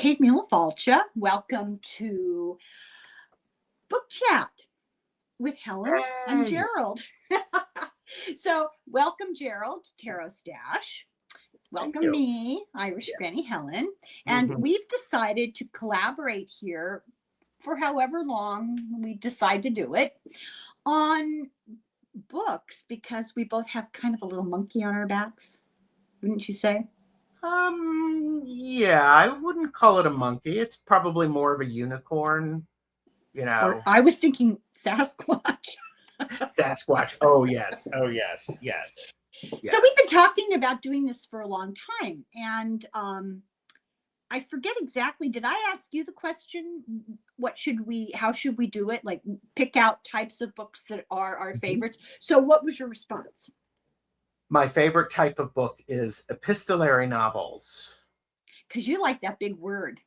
Kate Mulefalcha. Welcome to Book Chat with Helen and Hey. Gerald. So, welcome, Gerald, to TAROTSTACHE. Thank Welcome you. me, Irish Yeah. Granny Helen. And we've decided to collaborate here for however long we decide to do it on books because we both have kind of a little monkey on our backs, wouldn't you say? Yeah, I wouldn't call it a monkey. It's probably more of a unicorn, Or I was thinking Sasquatch. Sasquatch. Oh, yes. Oh, yes. Yes. So we've been talking about doing this for a long time, and I forget exactly. Did I ask you the question? How should we do it? Like pick out types of books that are our favorites. So what was your response? My favorite type of book is epistolary novels. Because you like that big word.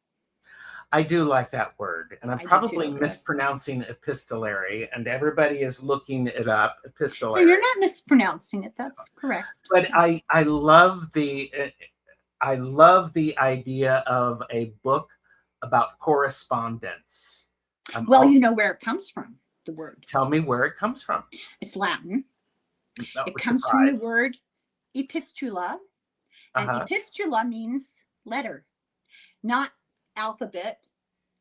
I do like that word, and I'm I do probably too. mispronouncing epistolary, and everybody is looking it up. No, Epistolary. you're not mispronouncing it. That's correct. But I love the idea of a book about correspondence. Well, Also, you know where it comes from, the word. tell me where it comes from. It's Latin. No, It comes from the word epistula, and epistula means letter, not alphabet,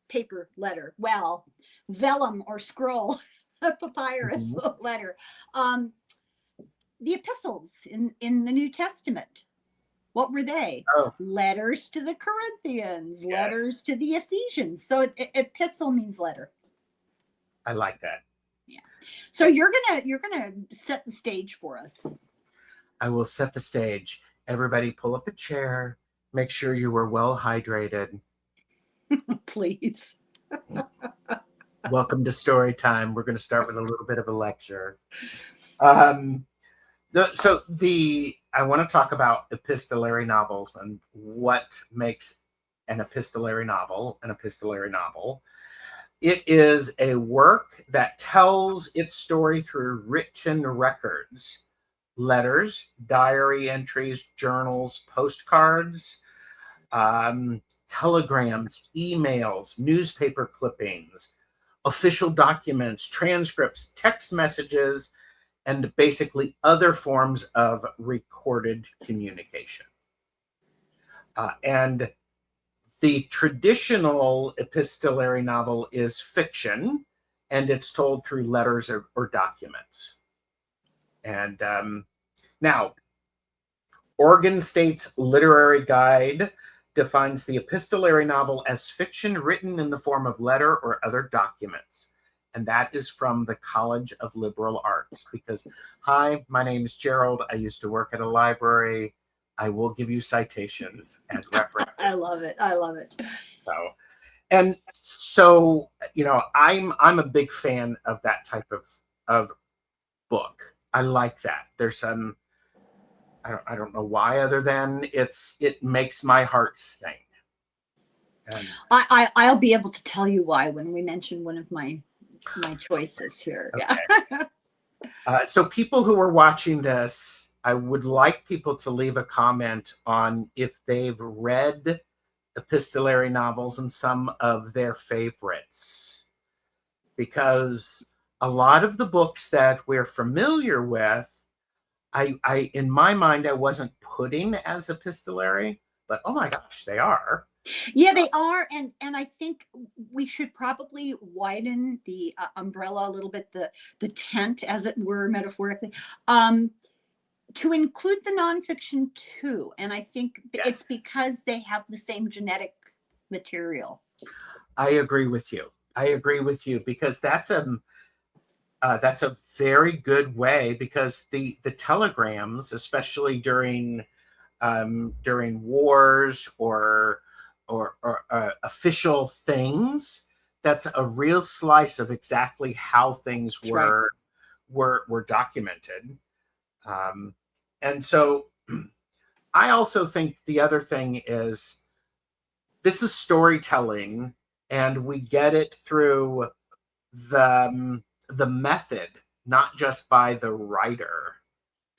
paper letter. Well, vellum or scroll, papyrus letter. The epistles in the New Testament, what were they? Oh. Letters to the Corinthians, Yes. letters to the Ephesians. So epistle means letter. I like that. Yeah. So you're gonna set the stage for us. I will set the stage. Everybody pull up a chair. Make sure you are well hydrated. Please. Welcome to story time. We're going to start with a little bit of a lecture. I want to talk about epistolary novels and what makes an epistolary novel an epistolary novel. It is a work that tells its story through written records, letters, diary entries, journals, postcards, telegrams, emails, newspaper clippings, official documents, transcripts, text messages, and basically other forms of recorded communication. And the traditional epistolary novel is fiction, and it's told through letters or documents. And now, Oregon State's Literary Guide defines the epistolary novel as fiction written in the form of letter or other documents. And that is from the College of Liberal Arts. Because, hi, my name is Gerald. I used to work at a library. I will give you citations and references. I love it. I love it. So, I'm a big fan of that type of book. I like that. There's some, I don't know why, other than it makes my heart sing. And I'll be able to tell you why when we mention one of my choices here. Okay. Yeah. So people who are watching this, I would like people to leave a comment on if they've read epistolary novels and some of their favorites. Because a lot of the books that we're familiar with, I in my mind, I wasn't putting as epistolary, but oh my gosh, they are. Yeah, they are, and I think we should probably widen the umbrella a little bit, the tent, as it were, metaphorically, to include the nonfiction too. And I think it's because they have the same genetic material. I agree with you. Because that's a very good way, because the telegrams, especially during wars or official things, that's a real slice of exactly how things were documented. And so I also think the other thing is, this is storytelling, and we get it through the method, not just by the writer.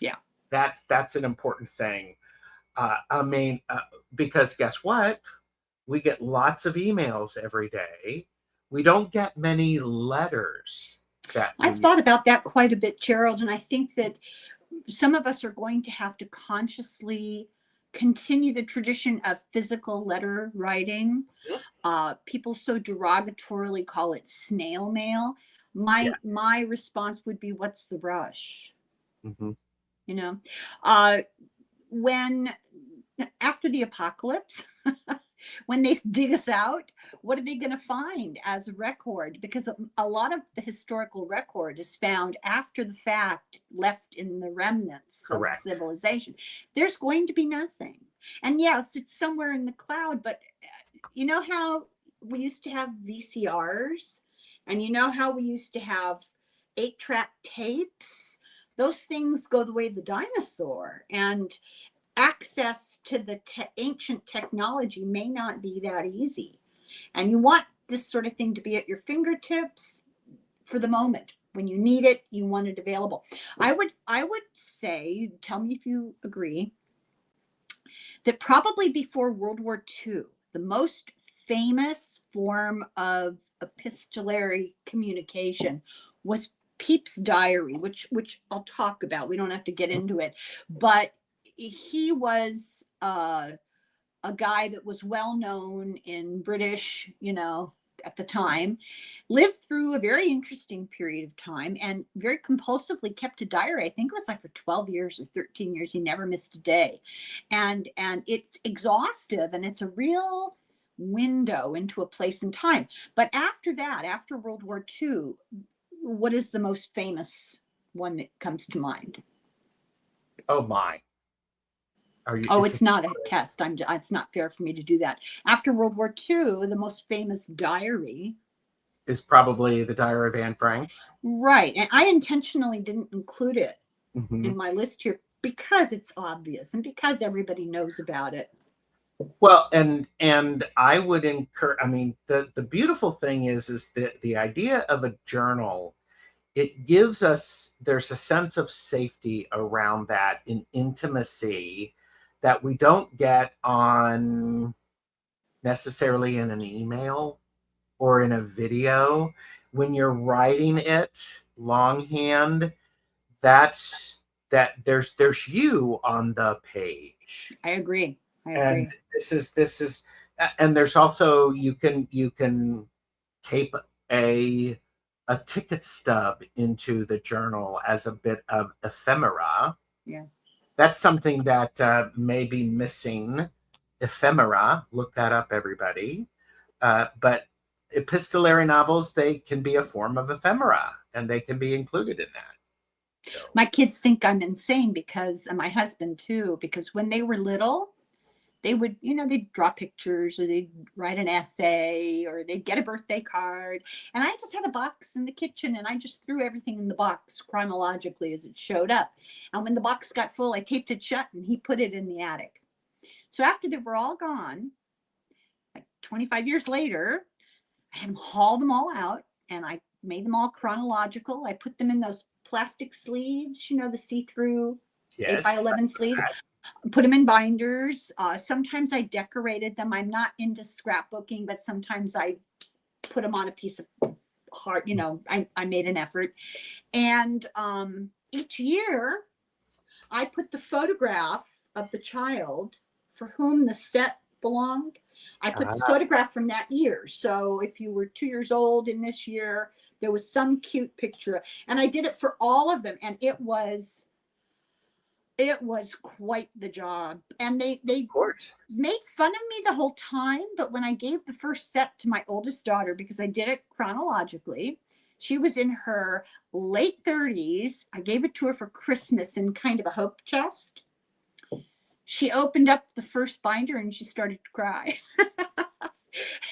Yeah. That's an important thing. Because guess what? We get lots of emails every day. We don't get many letters that I've thought about that quite a bit, Gerald, and I think that some of us are going to have to consciously continue the tradition of physical letter writing. People so derogatorily call it snail mail. My response would be, what's the rush? Mm-hmm. You know, when after the apocalypse, when they dig us out, what are they going to find as a record? Because a lot of the historical record is found after the fact, left in the remnants Correct. of civilization. There's going to be nothing. And yes, it's somewhere in the cloud, but you know how we used to have VCRs, and you know how we used to have 8-track tapes? Those things go the way of the dinosaur, and access to the ancient technology may not be that easy. And you want this sort of thing to be at your fingertips for the moment. When you need it, you want it available. I would say, tell me if you agree, that probably before World War II, the most famous form of epistolary communication was Pepys' diary, which I'll talk about. We don't have to get into it, but he was a guy that was well known in British, at the time, lived through a very interesting period of time and very compulsively kept a diary. I think it was like for 12 years or 13 years. He never missed a day. And it's exhaustive, and it's a real window into a place and time. But after that, after World War II, what is the most famous one that comes to mind? Oh my. It's not a test. It's not fair for me to do that. After World War II, the most famous diary is probably the Diary of Anne Frank. Right. And I intentionally didn't include it in my list here because it's obvious and because everybody knows about it. Well, and I would encourage, the beautiful thing is that the idea of a journal, it gives us, there's a sense of safety around that, in intimacy, that we don't get on necessarily in an email or in a video. When you're writing it longhand, there's you on the page. I agree. And this is, and there's also, you can tape a ticket stub into the journal as a bit of ephemera. Yeah. That's something that may be missing. Ephemera, look that up, everybody. But epistolary novels, they can be a form of ephemera, and they can be included in that. So. My kids think I'm insane because, and my husband too, because when they were little, they would, they'd draw pictures or they'd write an essay or they'd get a birthday card. And I just had a box in the kitchen and I just threw everything in the box chronologically as it showed up. And when the box got full, I taped it shut and he put it in the attic. So after they were all gone, like 25 years later, I had them haul them all out and I made them all chronological. I put them in those plastic sleeves, the see-through 8x11 sleeves. Put them in binders. Sometimes I decorated them. I'm not into scrapbooking, but sometimes I put them on a piece of heart. I made an effort. And each year I put the photograph of the child for whom the set belonged. I put the photograph from that year. So if you were 2 years old in this year, there was some cute picture. And I did it for all of them. And it was quite the job. And they made fun of me the whole time. But when I gave the first set to my oldest daughter, because I did it chronologically, she was in her late 30s. I gave it to her for Christmas in kind of a hope chest. She opened up the first binder and she started to cry.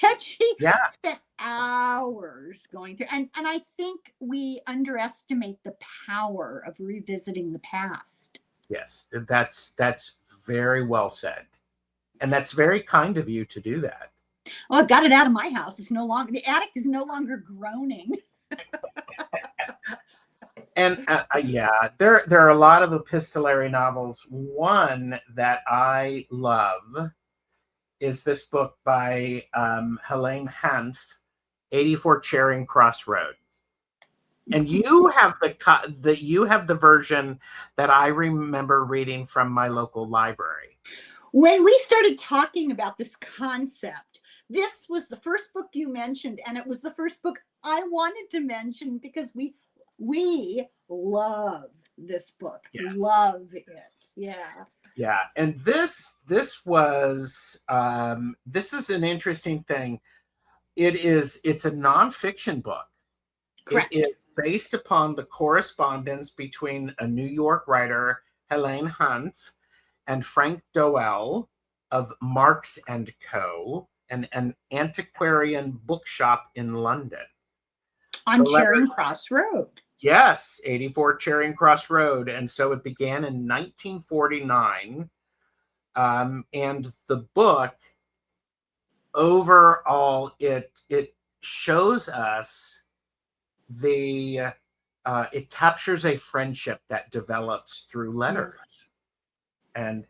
And she spent hours going through. And I think we underestimate the power of revisiting the past. Yes, that's very well said. And that's very kind of you to do that. Oh, I got it out of my house. It's no longer, the attic is no longer groaning. And there are a lot of epistolary novels. One that I love is this book by Helen Hanf, 84 Charing Cross Road. And you have the version that I remember reading from my local library. When we started talking about this concept, this was the first book you mentioned, and it was the first book I wanted to mention because we love this book. Yes. Love it. Yeah. Yeah, and this was this is an interesting thing. It's a nonfiction book. Correct. It is based upon the correspondence between a New York writer, Helen Hanf, and Frank Doel of Marks and Co., an antiquarian bookshop in London. On Charing Cross Road. Yes, 84 Charing Cross Road. And so it began in 1949. And the book, overall, it shows us it captures a friendship that develops through letters. And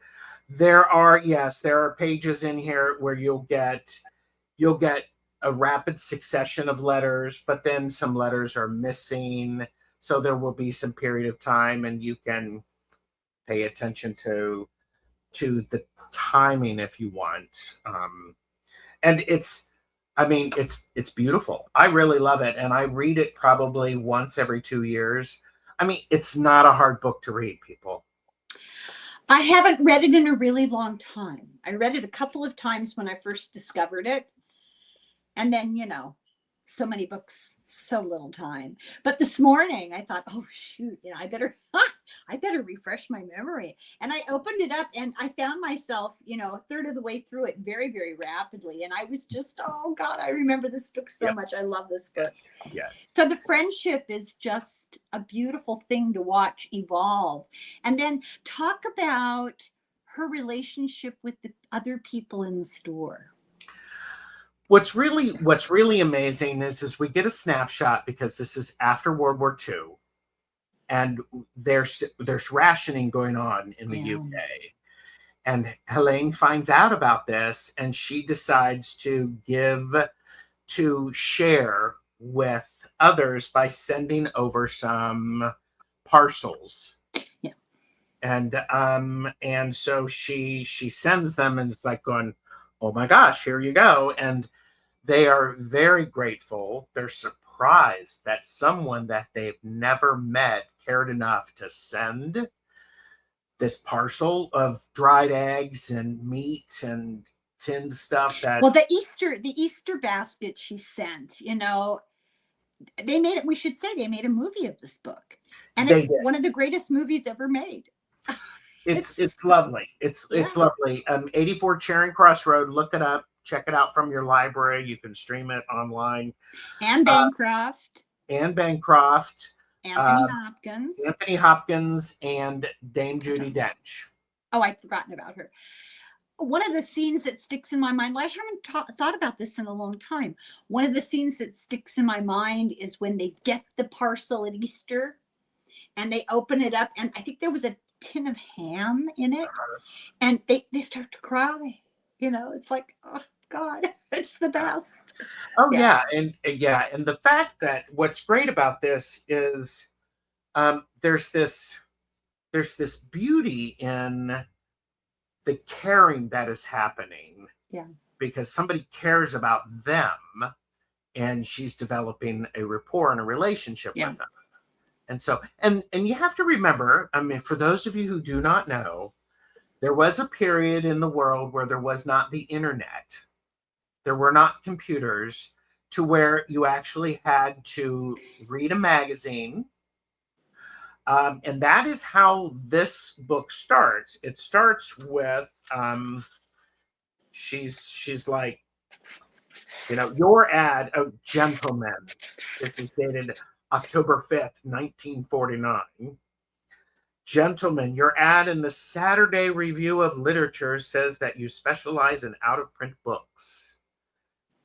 there are pages in here where you'll get a rapid succession of letters, but then some letters are missing. So there will be some period of time, and you can pay attention to the timing if you want. And it's beautiful. I really love it. And I read it probably once every 2 years. I mean, it's not a hard book to read, people. I haven't read it in a really long time. I read it a couple of times when I first discovered it. And then, so many books, so little time. But this morning I thought, oh shoot, I better refresh my memory. And I opened it up and I found myself, a third of the way through it very, very rapidly. And I was just, oh God, I remember this book so much. I love this book. Yes. So the friendship is just a beautiful thing to watch evolve. And then talk about her relationship with the other people in the store. What's really amazing is we get a snapshot, because this is after World War II, and there's rationing going on in the UK. And Helene finds out about this, and she decides to share with others by sending over some parcels. Yeah. And so she sends them, and it's like going, oh my gosh, here you go. And they are very grateful. They're surprised that someone that they've never met cared enough to send this parcel of dried eggs and meat and tinned stuff. The Easter basket she sent, they made it. We should say they made a movie of this book, and it's one of the greatest movies ever made. It's lovely. It's lovely. 84 Charing Cross Road. Look it up. Check it out from your library. You can stream it online. Anne Bancroft. Anthony Hopkins and Dame Judi Dench. Oh, I'd forgotten about her. One of the scenes that sticks in my mind, I haven't thought about this in a long time. One of the scenes that sticks in my mind is when they get the parcel at Easter and they open it up, and I think there was a tin of ham in it, and they start to cry. It's like, oh God, it's the best. Oh yeah. And the fact that what's great about this is there's this beauty in the caring that is happening. Yeah. Because somebody cares about them, and she's developing a rapport and a relationship with them. And so, and you have to remember, for those of you who do not know, there was a period in the world where there was not the internet. There were not computers, to where you actually had to read a magazine. And that is how this book starts. It starts with, she's like, your ad, gentlemen. This is dated October 5th, 1949. Gentlemen, your ad in the Saturday Review of Literature says that you specialize in out-of-print books.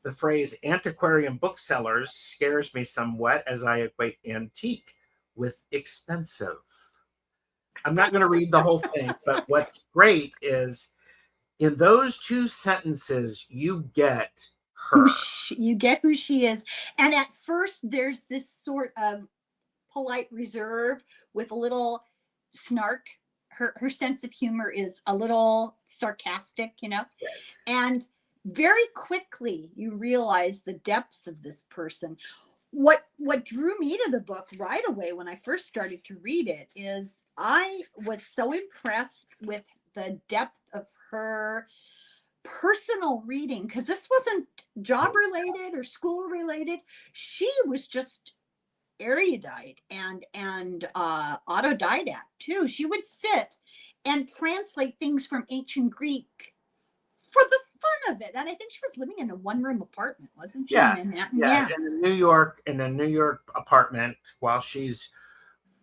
The phrase antiquarian booksellers scares me somewhat, as I equate antique with expensive. I'm not going to read the whole thing, but what's great is in those 2 sentences, you get Who her. you get who she is. And at first, there's this sort of polite reserve with a little snark. Her sense of humor is a little sarcastic, you know? Yes. And very quickly, you realize the depths of this person. What drew me to the book right away when I first started to read it is I was so impressed with the depth of her personal reading, because this wasn't job related or school related. She was just erudite and autodidact too. She would sit and translate things from ancient Greek for the fun of it. And I think she was living in a one-room apartment, wasn't she? Yeah, In Manhattan? yeah, in a New York apartment while she's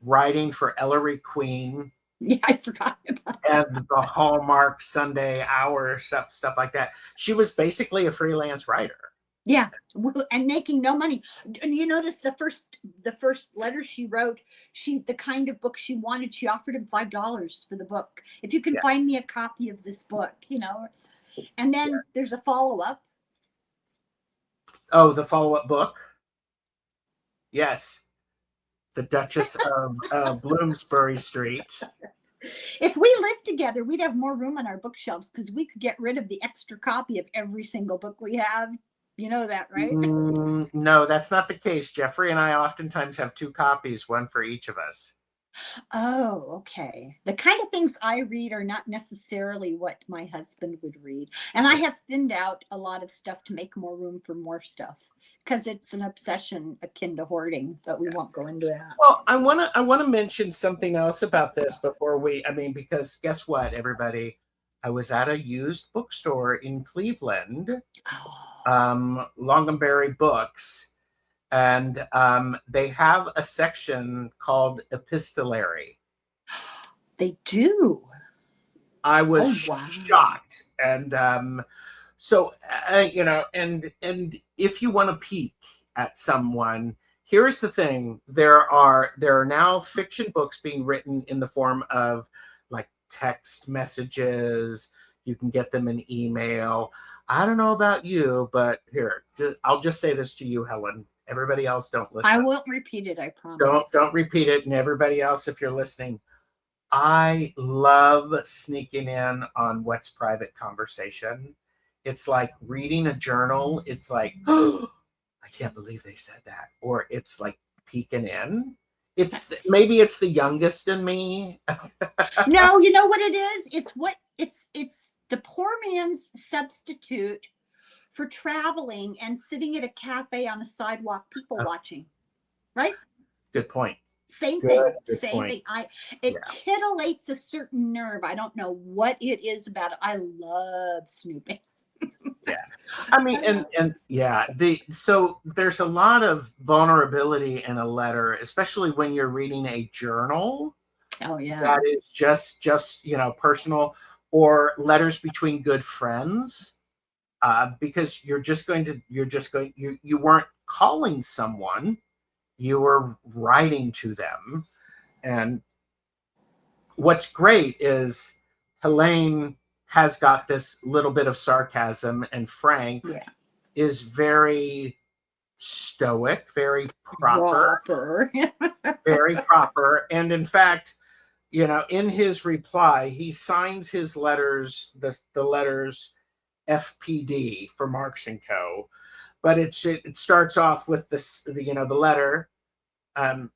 writing for Ellery Queen Yeah, I forgot about that. and the Hallmark Sunday Hour stuff like that. She was basically a freelance writer. Yeah, and making no money. And you notice the first letter she wrote, the kind of book she wanted, she offered him $5 for the book. If you can Yeah. find me a copy of this book, you know. And then there's a follow-up. Oh, the follow-up book? Yes. The Duchess of Bloomsbury Street. If we lived together, we'd have more room on our bookshelves because we could get rid of the extra copy of every single book we have. You know that, right? No, that's not the case. Jeffrey and I oftentimes have 2 copies, one for each of us. Oh, okay. The kind of things I read are not necessarily what my husband would read. And I have thinned out a lot of stuff to make more room for more stuff because it's an obsession akin to hoarding, but we won't go into that. Well, I want to mention something else about this before because guess what, everybody? I was at a used bookstore in Cleveland, Longonberry Books, and they have a section called Epistolary. They do. I was shocked, and so you know, and if you want to peek at someone, here's the thing: there are now fiction books being written in the form of like text messages. You can get them in email. I don't know about you, but here, I'll just say this to you, Helen. Everybody else, don't listen. I won't repeat it, I promise. Don't repeat it. And everybody else, if you're listening, I love sneaking in on what's private conversation. It's like reading a journal. It's like, oh, I can't believe they said that. Or it's like peeking in. Maybe it's the youngest in me. No, you know what it is? It's the poor man's substitute for traveling and sitting at a cafe on a sidewalk, people watching, right? Good point. Same thing. It titillates a certain nerve. I don't know what it is about it. I love snooping. Yeah, I mean, so there's a lot of vulnerability in a letter, especially when you're reading a journal. Oh yeah, that is just personal, or letters between good friends. Because you weren't calling someone, you were writing to them. And what's great is Helene has got this little bit of sarcasm, and Frank is very stoic, very proper. Very proper. And in fact, in his reply, he signs his letters, the letters FPD for Marks and Co. But it starts off with the letter.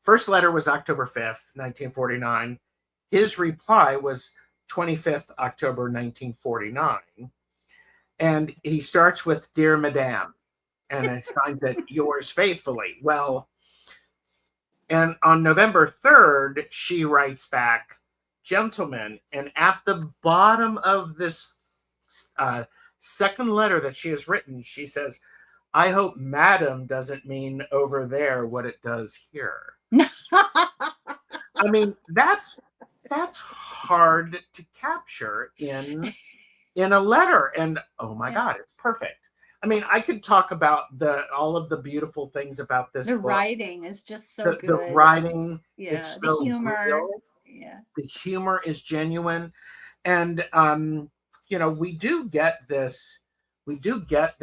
First letter was October 5th, 1949. His reply was 25th October 1949. And he starts with Dear Madame, and it signs it yours faithfully. Well, and on November 3rd, she writes back, Gentlemen, and at the bottom of this second letter that she has written, she says, I hope Madam doesn't mean over there what it does here. I mean, that's hard to capture in a letter. And oh my God, it's perfect. I mean, I could talk about all of the beautiful things about this book. Writing is just so good. The writing, it's the humor. Real. Yeah. The humor is genuine. And we do get this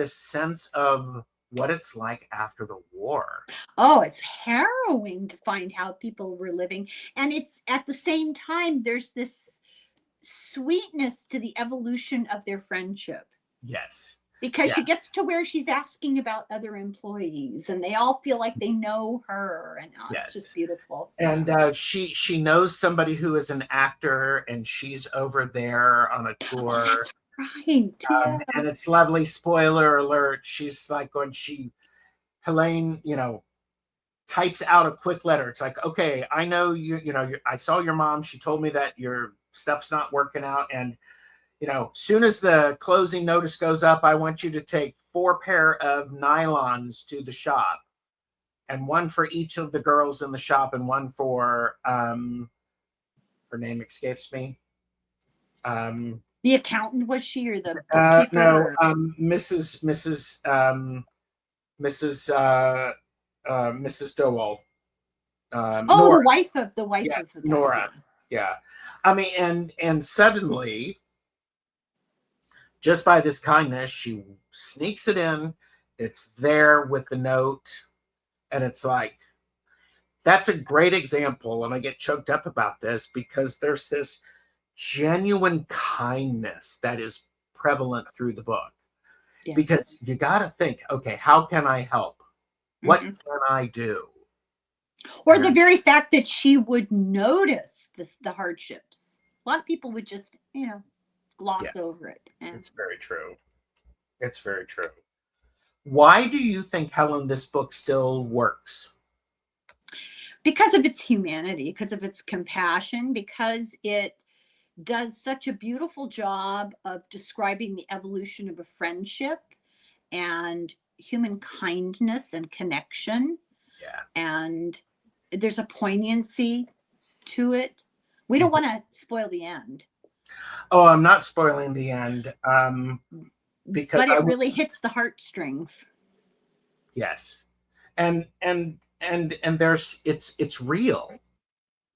sense of what it's like after the war. Oh, it's harrowing to find how people were living. And it's at the same time, there's this sweetness to the evolution of their friendship. Yes. Because she gets to where she's asking about other employees and they all feel like they know her. And it's just beautiful. And she knows somebody who is an actor and she's over there on a tour. Oh, that's right. Yeah. And it's lovely. Spoiler alert. She's like Helene, types out a quick letter. It's like, okay, I know I saw your mom. She told me that your stuff's not working out. And, soon as the closing notice goes up, I want you to take 4 pair of nylons to the shop, and 1 for each of the girls in the shop, and 1 for, her name escapes me. The accountant, was she, or the no, Mrs. Dowell. Nora. the wife yes, of the Nora. Yeah. I mean, and suddenly, just by this kindness, she sneaks it in. It's there with the note. And it's like, that's a great example. And I get choked up about this because there's this genuine kindness that is prevalent through the book. Yeah. Because you got to think, okay, how can I help? What can I do? Or the very fact that she would notice the hardships. A lot of people would just, gloss over it. Yeah. It's very true. It's very true. Why do you think, Helen, this book still works? Because of its humanity, because of its compassion, because it does such a beautiful job of describing the evolution of a friendship and human kindness and connection. Yeah. And there's a poignancy to it. We don't want to spoil the end. Oh, I'm not spoiling the end. Because but it really hits the heartstrings. Yes. And there's it's real.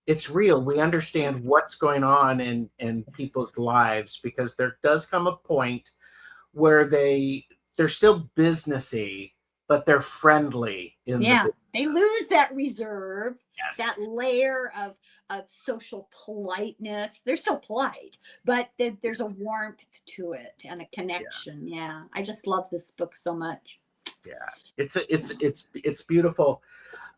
It's real. We understand what's going on in people's lives, because there does come a point where they're still businessy, but they're friendly they lose that reserve, yes, that layer of social politeness. They're still polite, but there's a warmth to it and a connection. Yeah. I just love this book so much. Yeah, it's beautiful.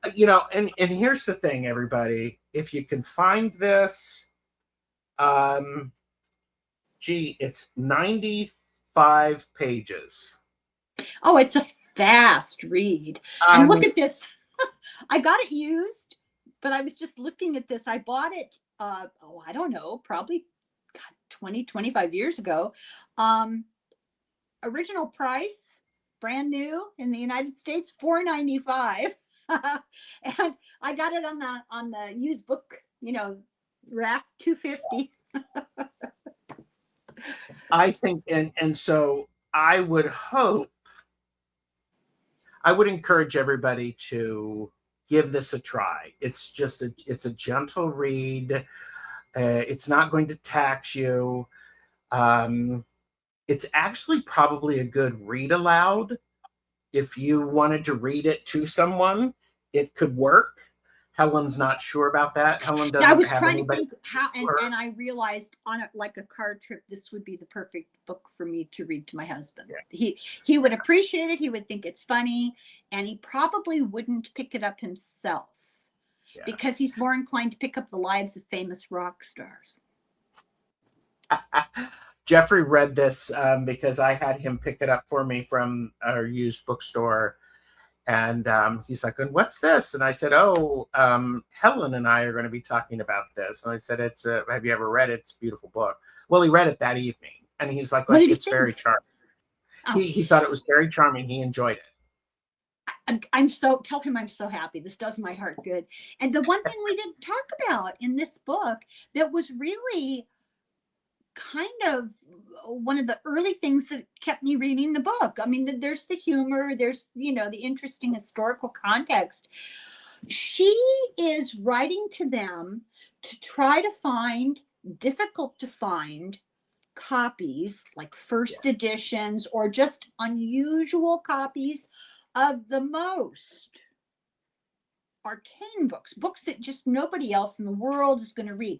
And here's the thing, everybody. If you can find this, it's 95 pages. Oh, it's a fast read. And look at this. I got it used, but I was just looking at this. I bought it, I don't know, probably 20, 25 years ago. Original price, brand new in the United States, $4.95. And I got it on the used book, rack, $2.50. I think, and so I would encourage everybody to give this a try. It's a gentle read. It's not going to tax you. It's actually probably a good read aloud. If you wanted to read it to someone, it could work. Helen's not sure about that. Helen doesn't. I was trying to think how, and I realized on like a car trip, this would be the perfect book for me to read to my husband. Yeah. He would appreciate it. He would think it's funny, and he probably wouldn't pick it up himself because he's more inclined to pick up the lives of famous rock stars. Jeffrey read this because I had him pick it up for me from our used bookstore. And he's like, and what's this? And I said, Helen and I are going to be talking about this. And I said, have you ever read it? It's a beautiful book. Well, he read it that evening. And he's like, it's very charming. Oh. He thought it was very charming. He enjoyed it. Tell him I'm so happy. This does my heart good. And the one thing we didn't talk about in this book that was really kind of one of the early things that kept me reading the book. I mean, there's the humor, there's, the interesting historical context. She is writing to them to try to find difficult to find copies, like first Yes. editions or just unusual copies of the most arcane books, books that just nobody else in the world is going to read.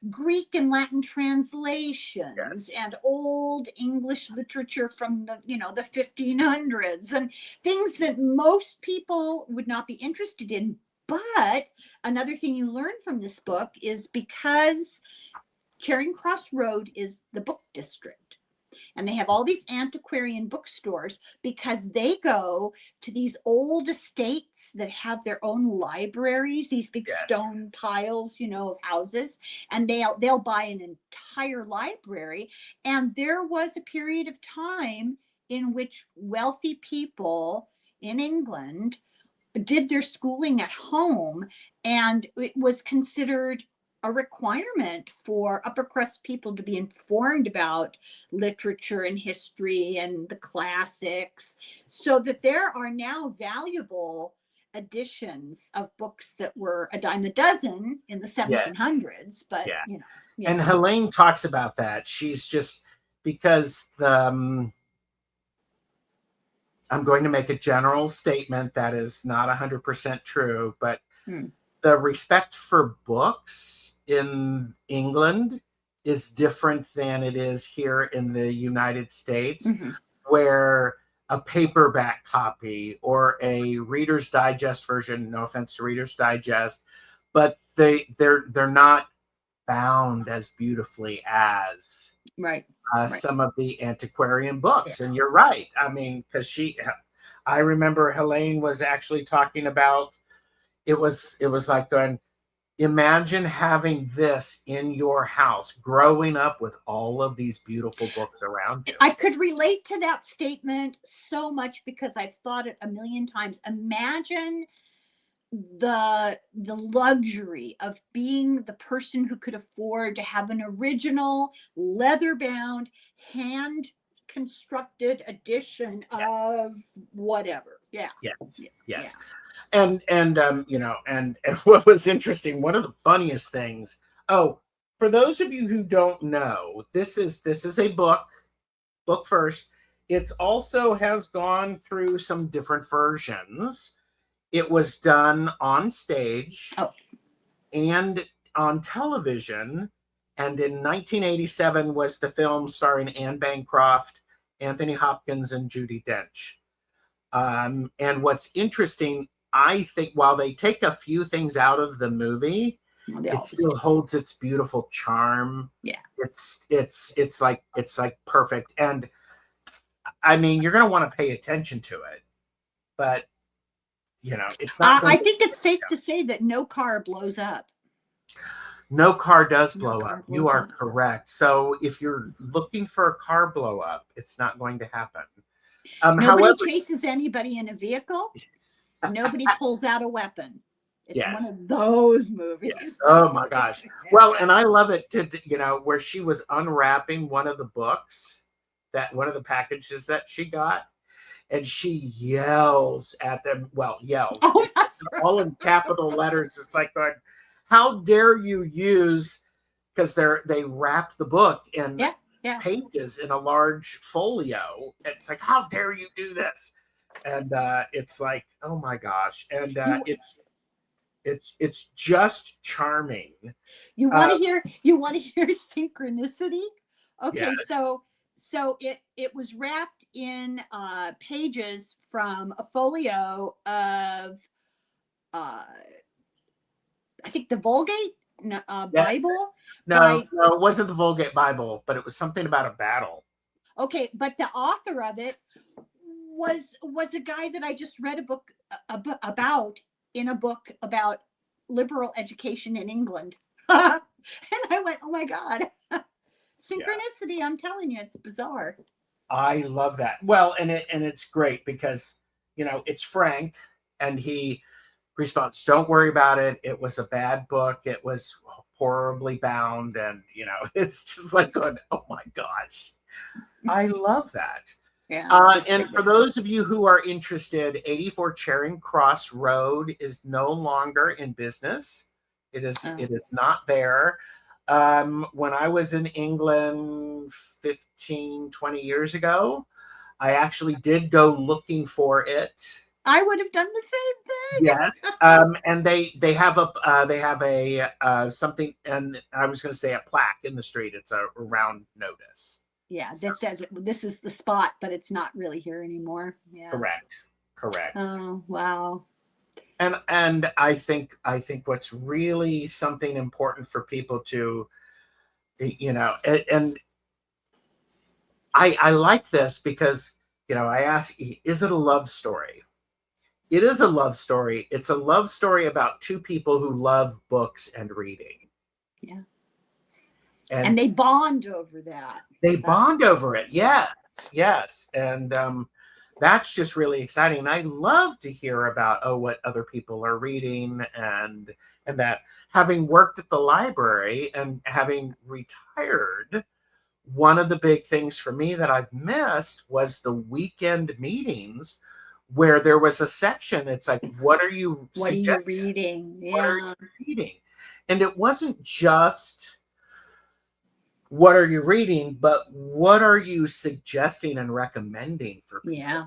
Greek and Latin translations Yes. and old English literature from the, the 1500s and things that most people would not be interested in. But another thing you learn from this book is because Charing Cross Road is the book district, and they have all these antiquarian bookstores because they go to these old estates that have their own libraries, these big Yes. stone piles, of houses, and they'll buy an entire library. And there was a period of time in which wealthy people in England did their schooling at home, and it was considered a requirement for upper crust people to be informed about literature and history and the classics, so that there are now valuable editions of books that were a dime a dozen in the 1700s. But Yeah. yeah. And Helen talks about that. She's just, because I'm going to make a general statement that is not 100% true, but the respect for books in England is different than it is here in the United States, where a paperback copy or a Reader's Digest version, no offense to Reader's Digest, but they're not bound as beautifully as some of the antiquarian books. And you're right. I mean, because I remember Helene was actually talking about, it was like going, imagine having this in your house, growing up with all of these beautiful books around you. I could relate to that statement so much because I've thought it a million times. Imagine the luxury of being the person who could afford to have an original leather-bound, hand constructed edition of whatever. Yes. And what was interesting, one of the funniest things, for those of you who don't know, this is a book first. It's also has gone through some different versions. It was done on stage and on television. And in 1987 was the film starring Anne Bancroft, Anthony Hopkins, and Judi Dench. And what's interesting, I think, while they take a few things out of the movie, it still holds its beautiful charm. Yeah. It's like perfect. And I mean, you're going to want to pay attention to it, but it's not. I think it's safe to say that no car blows up. No car does blow up. You are correct. So if you're looking for a car blow up, it's not going to happen. Nobody chases anybody in a vehicle. Nobody pulls out a weapon. It's one of those movies. Yes. Oh my gosh. Well, and I love it where she was unwrapping one of the books, that one of the packages that she got, and she yells at them. Well, yells. Oh, that's right. All in capital letters. It's like going, how dare you use, because they wrapped the book in pages in a large folio. It's like, how dare you do this? And it's like, oh my gosh. And it's just charming. You want to hear synchronicity? Okay, so it was wrapped in pages from a folio of I think the Vulgate Bible. No, it wasn't the Vulgate Bible, but it was something about a battle. Okay, but the author of it was a guy that I just read a book about liberal education in England. And I went, oh my God. Synchronicity, I'm telling you, it's bizarre. I love that. Well, and it's great because, it's Frank, and he responds, don't worry about it. It was a bad book. It was horribly bound. And, it's just like going, oh my gosh. I love that. Yeah. And for those of you who are interested, 84 Charing Cross Road is no longer in business. It is not there. when I was in England 15, 20 years ago, I actually did go looking for it. I would have done the same thing. Yes. And they have a something, and I was going to say a plaque in the street. It's a round notice. Yeah, that says this is the spot, but it's not really here anymore. Yeah. Correct. Oh, wow. And I think what's really something important for people to, and I like this because, I ask, is it a love story? It is a love story. It's a love story about two people who love books and reading. Yeah. And they bond over that. They bond over it. Yes. And that's just really exciting. And I love to hear about, what other people are reading, and that, having worked at the library and having retired, one of the big things for me that I've missed was the weekend meetings where there was a section. It's like, what are you reading? Yeah. What are you reading? And it wasn't just what are you reading, but what are you suggesting and recommending for people? Yeah.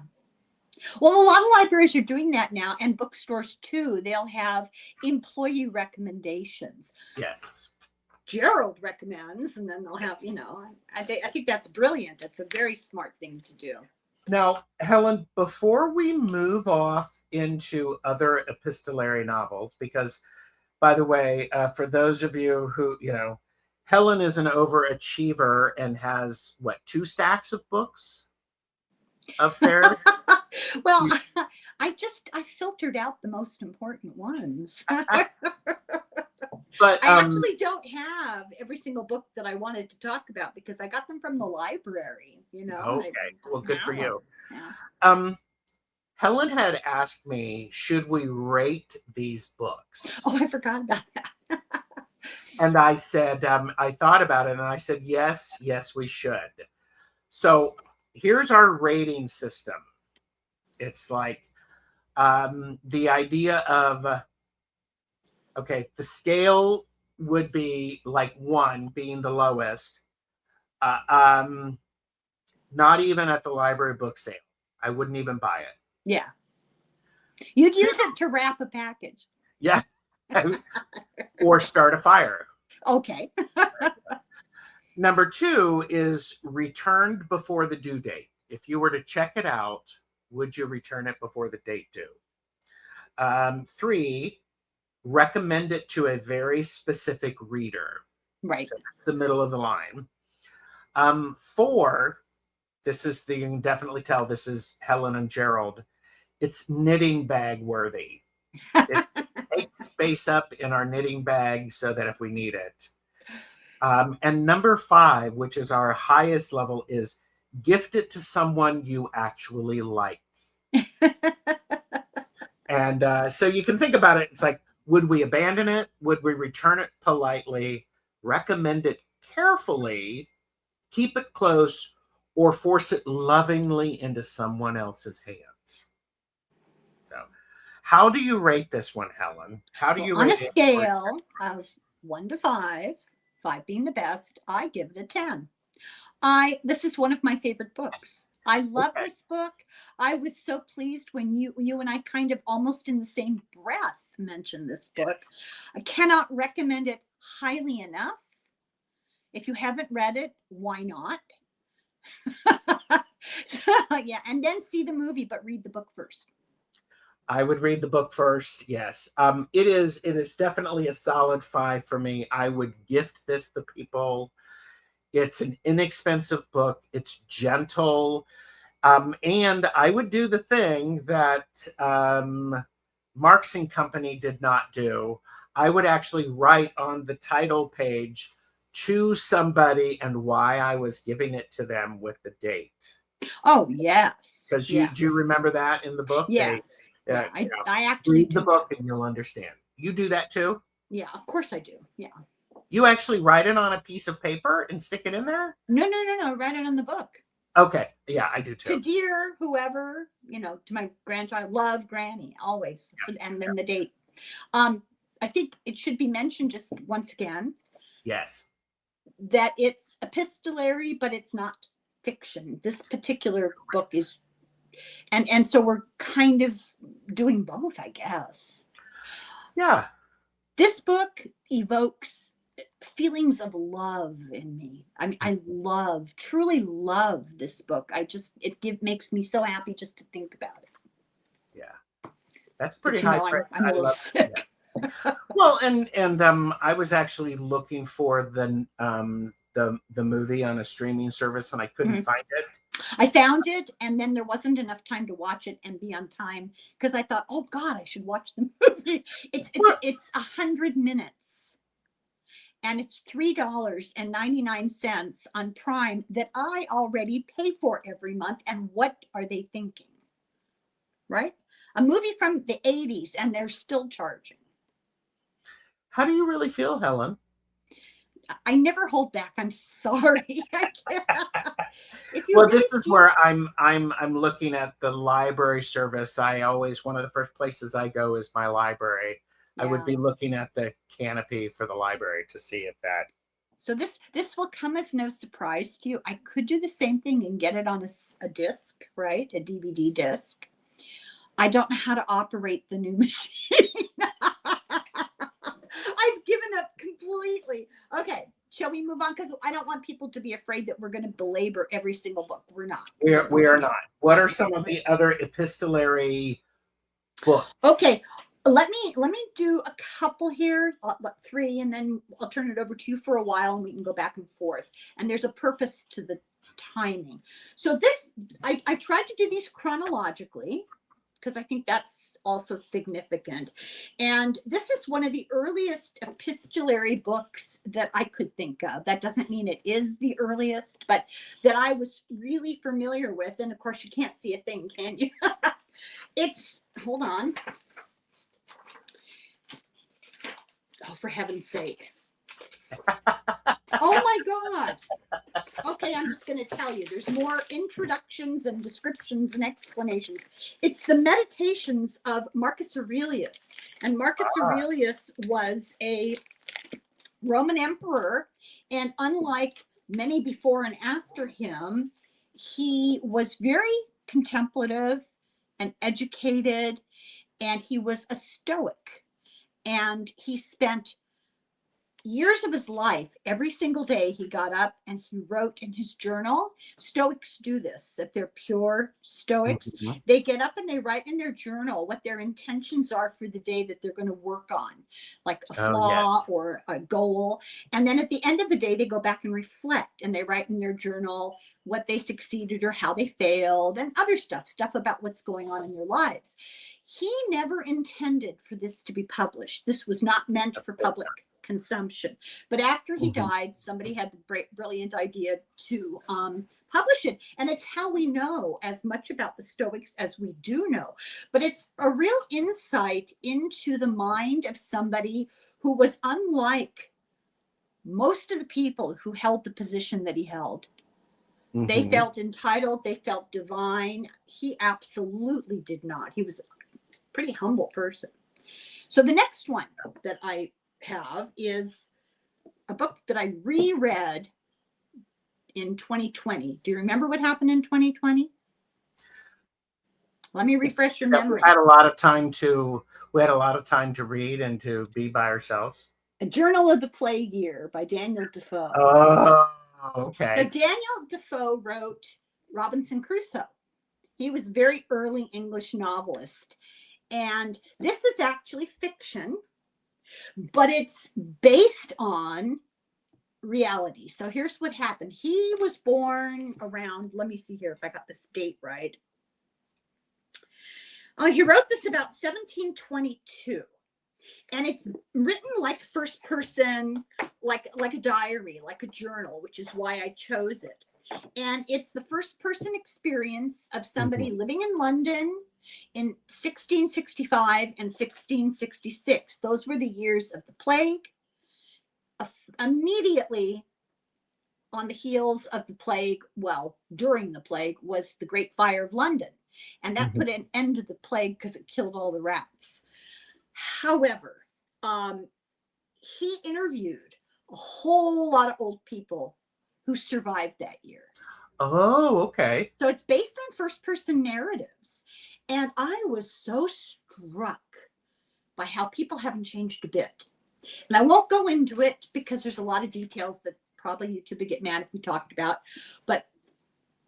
Well, a lot of libraries are doing that now, and bookstores too. They'll have employee recommendations. Yes. Gerald recommends, and then they'll have, I think that's brilliant. It's a very smart thing to do. Now, Helen, before we move off into other epistolary novels, because, by the way, for those of you who, Helen is an overachiever and has, 2 stacks of books up there? Well, I filtered out the most important ones. But I actually don't have every single book that I wanted to talk about because I got them from the library, Okay. Well, good for you. Yeah. Helen had asked me, should we rate these books? Oh, I forgot about that. And I said, I thought about it, and I said, yes, we should. So here's our rating system. It's like the idea of, the scale would be like 1 being the lowest. Not even at the library book sale. I wouldn't even buy it. Yeah. You'd use it to wrap a package. Yeah. Or start a fire. Okay. Number 2 is returned before the due date. If you were to check it out, would you return it before the date due? 3, recommend it to a very specific reader. Right. So that's the middle of the line. 4, you can definitely tell this is Helen and Gerald. It's knitting bag worthy. It takes space up in our knitting bag so that if we need it. And number 5, which is our highest level, is gift it to someone you actually like. And so you can think about it. It's like, would we abandon it? Would we return it politely? Recommend it carefully? Keep it close? Or force it lovingly into someone else's hands? So, how do you rate this one, Helen? How do you on rate a scale of 1 to 5, 5 being the best, I give it a 10. This is one of my favorite books. I love this book. I was so pleased when you and I kind of almost in the same breath mentioned this book. I cannot recommend it highly enough. If you haven't read it, why not? So, yeah, and then see the movie, but read the book first. I would read the book first. Yes. It is definitely a solid 5 for me. I would gift this to people. It's an inexpensive book. It's gentle. And I would do the thing that Marks and Company did not do. I would actually write on the title page to somebody and why I was giving it to them with the date. Oh, yes. Because do you remember that in the book? Yes. I actually read the book and you'll understand. You do that too? Yeah, of course I do. Yeah. You actually write it on a piece of paper and stick it in there? No. Write it on the book. Okay. Yeah, I do too. To dear whoever, to my grandchild, love Granny, always. Yeah. And then the date. I think it should be mentioned just once again. Yes. that it's epistolary, but it's not fiction. This particular book is, and so we're kind of doing both, I guess. Yeah. This book evokes feelings of love in me. I mean, I truly love this book. Makes me so happy just to think about it. Yeah. That's pretty But, high. I'm a little sick. Yeah. Well, and I was actually looking for the movie on a streaming service, and I couldn't find it. I found it, and then there wasn't enough time to watch it and be on time, because I thought, oh God, I should watch the movie. It's 100 minutes, and it's $3.99 on Prime that I already pay for every month. And what are they thinking? Right? A movie from the 80s, and they're still charging. How do you really feel, Helen? I never hold back. I'm sorry. Well, this is where I'm looking at the library service. One of the first places I go is my library. Yeah. I would be looking at the canopy for the library to see if that. So this will come as no surprise to you. I could do the same thing and get it on a disc, right? A DVD disc. I don't know how to operate the new machine. I've given up completely. Okay, shall we move on? Because I don't want people to be afraid that we're going to belabor every single book. We're not. We are not. What are some of the other epistolary books? Okay, let me do a couple here, 3, and then I'll turn it over to you for a while, and we can go back and forth. And there's a purpose to the timing. So this, I tried to do these chronologically, because I think that's also significant. And this is one of the earliest epistolary books that I could think of. That doesn't mean it is the earliest, but that I was really familiar with. And of course, you can't see a thing, can you? Hold on. Oh, for heaven's sake. Oh my God. Okay, I'm just going to tell you. There's more introductions and descriptions and explanations. It's the Meditations of Marcus Aurelius. And Marcus Aurelius was a Roman emperor. And unlike many before and after him, he was very contemplative and educated. And he was a Stoic. And he spent years of his life, every single day he got up and he wrote in his journal. Stoics do this. If they're pure Stoics, they get up and they write in their journal what their intentions are for the day that they're going to work on, like a flaw or a goal. And then at the end of the day, they go back and reflect, and they write in their journal what they succeeded or how they failed, and other stuff about what's going on in their lives. He never intended for this to be published. This was not meant for public consumption. But after he died, somebody had the brilliant idea to publish it. And it's how we know as much about the Stoics as we do know. But it's a real insight into the mind of somebody who was unlike most of the people who held the position that he held. They felt entitled. They felt divine. He absolutely did not. He was a pretty humble person. So the next one that I have is a book that I reread in 2020. Do you remember what happened in 2020? Let me refresh your memory. We had a lot of time to read and to be by ourselves. A Journal of the Plague Year by Daniel Defoe. Oh, okay. So Daniel Defoe wrote Robinson Crusoe. He was a very early English novelist. And this is actually fiction, but it's based on reality. So here's what happened. He was born around, let me see here if I got this date right. He wrote this about 1722. And it's written like first person, like a diary, like a journal, which is why I chose it. And it's the first person experience of somebody living in London in 1665 and 1666. Those were the years of the plague. Immediately on the heels of the plague, well, during the plague, was the Great Fire of London. And that put an end to the plague because it killed all the rats. However, he interviewed a whole lot of old people who survived that year. Oh, okay. So it's based on first-person narratives. And I was so struck by how people haven't changed a bit. And I won't go into it because there's a lot of details that probably YouTube would get mad if we talked about. But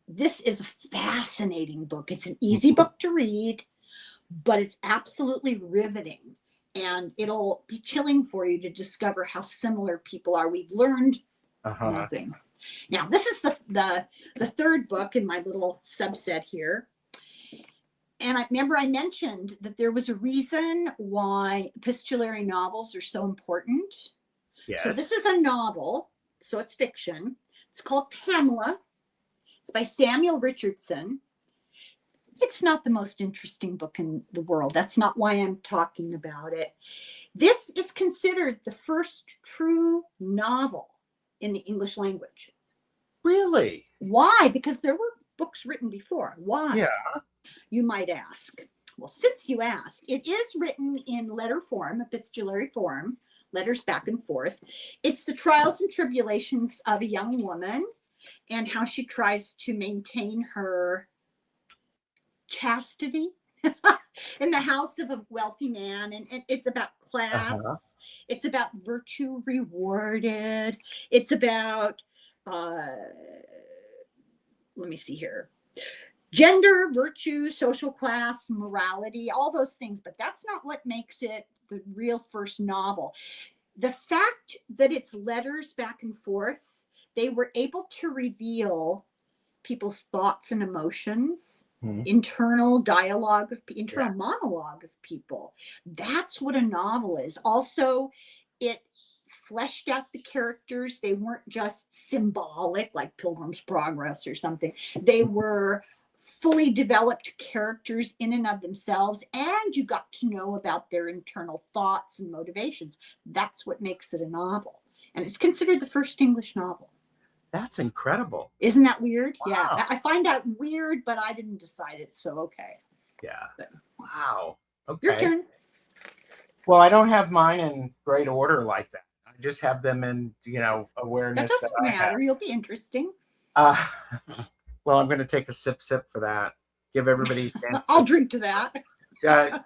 this is a fascinating book. It's an easy book to read, but it's absolutely riveting. And it'll be chilling for you to discover how similar people are. We've learned nothing. Now, this is the third book in my little subset here. And I remember I mentioned that there was a reason why epistolary novels are so important. Yes. So this is a novel, so it's fiction. It's called Pamela. It's by Samuel Richardson. It's not the most interesting book in the world. That's not why I'm talking about it. This is considered the first true novel in the English language. Really? Why? Because there were books written before. Why? Yeah. You might ask. Well, since you ask, it is written in letter form, epistolary form, letters back and forth. It's the trials and tribulations of a young woman and how she tries to maintain her chastity in the house of a wealthy man. And it's about class. It's about virtue rewarded. It's about, let me see here, gender, virtue, social class, morality, all those things. But that's not what makes it the real first novel. The fact that it's letters back and forth, they were able to reveal people's thoughts and emotions, internal dialogue, internal monologue of people. That's what a novel is. Also, it fleshed out the characters. They weren't just symbolic like Pilgrim's Progress or something. They were fully developed characters in and of themselves, and you got to know about their internal thoughts and motivations. That's what makes it a novel. And it's considered the first English novel. That's incredible. Isn't that weird? Wow. Yeah. I find that weird, but I didn't decide it. So, okay. Yeah. But, wow. Okay. your turn. Well, I don't have mine in great order like that. I just have them in, awareness. That doesn't matter. You'll be interesting. Well, I'm going to take a sip for that. Give everybody a chance. I'll drink to that.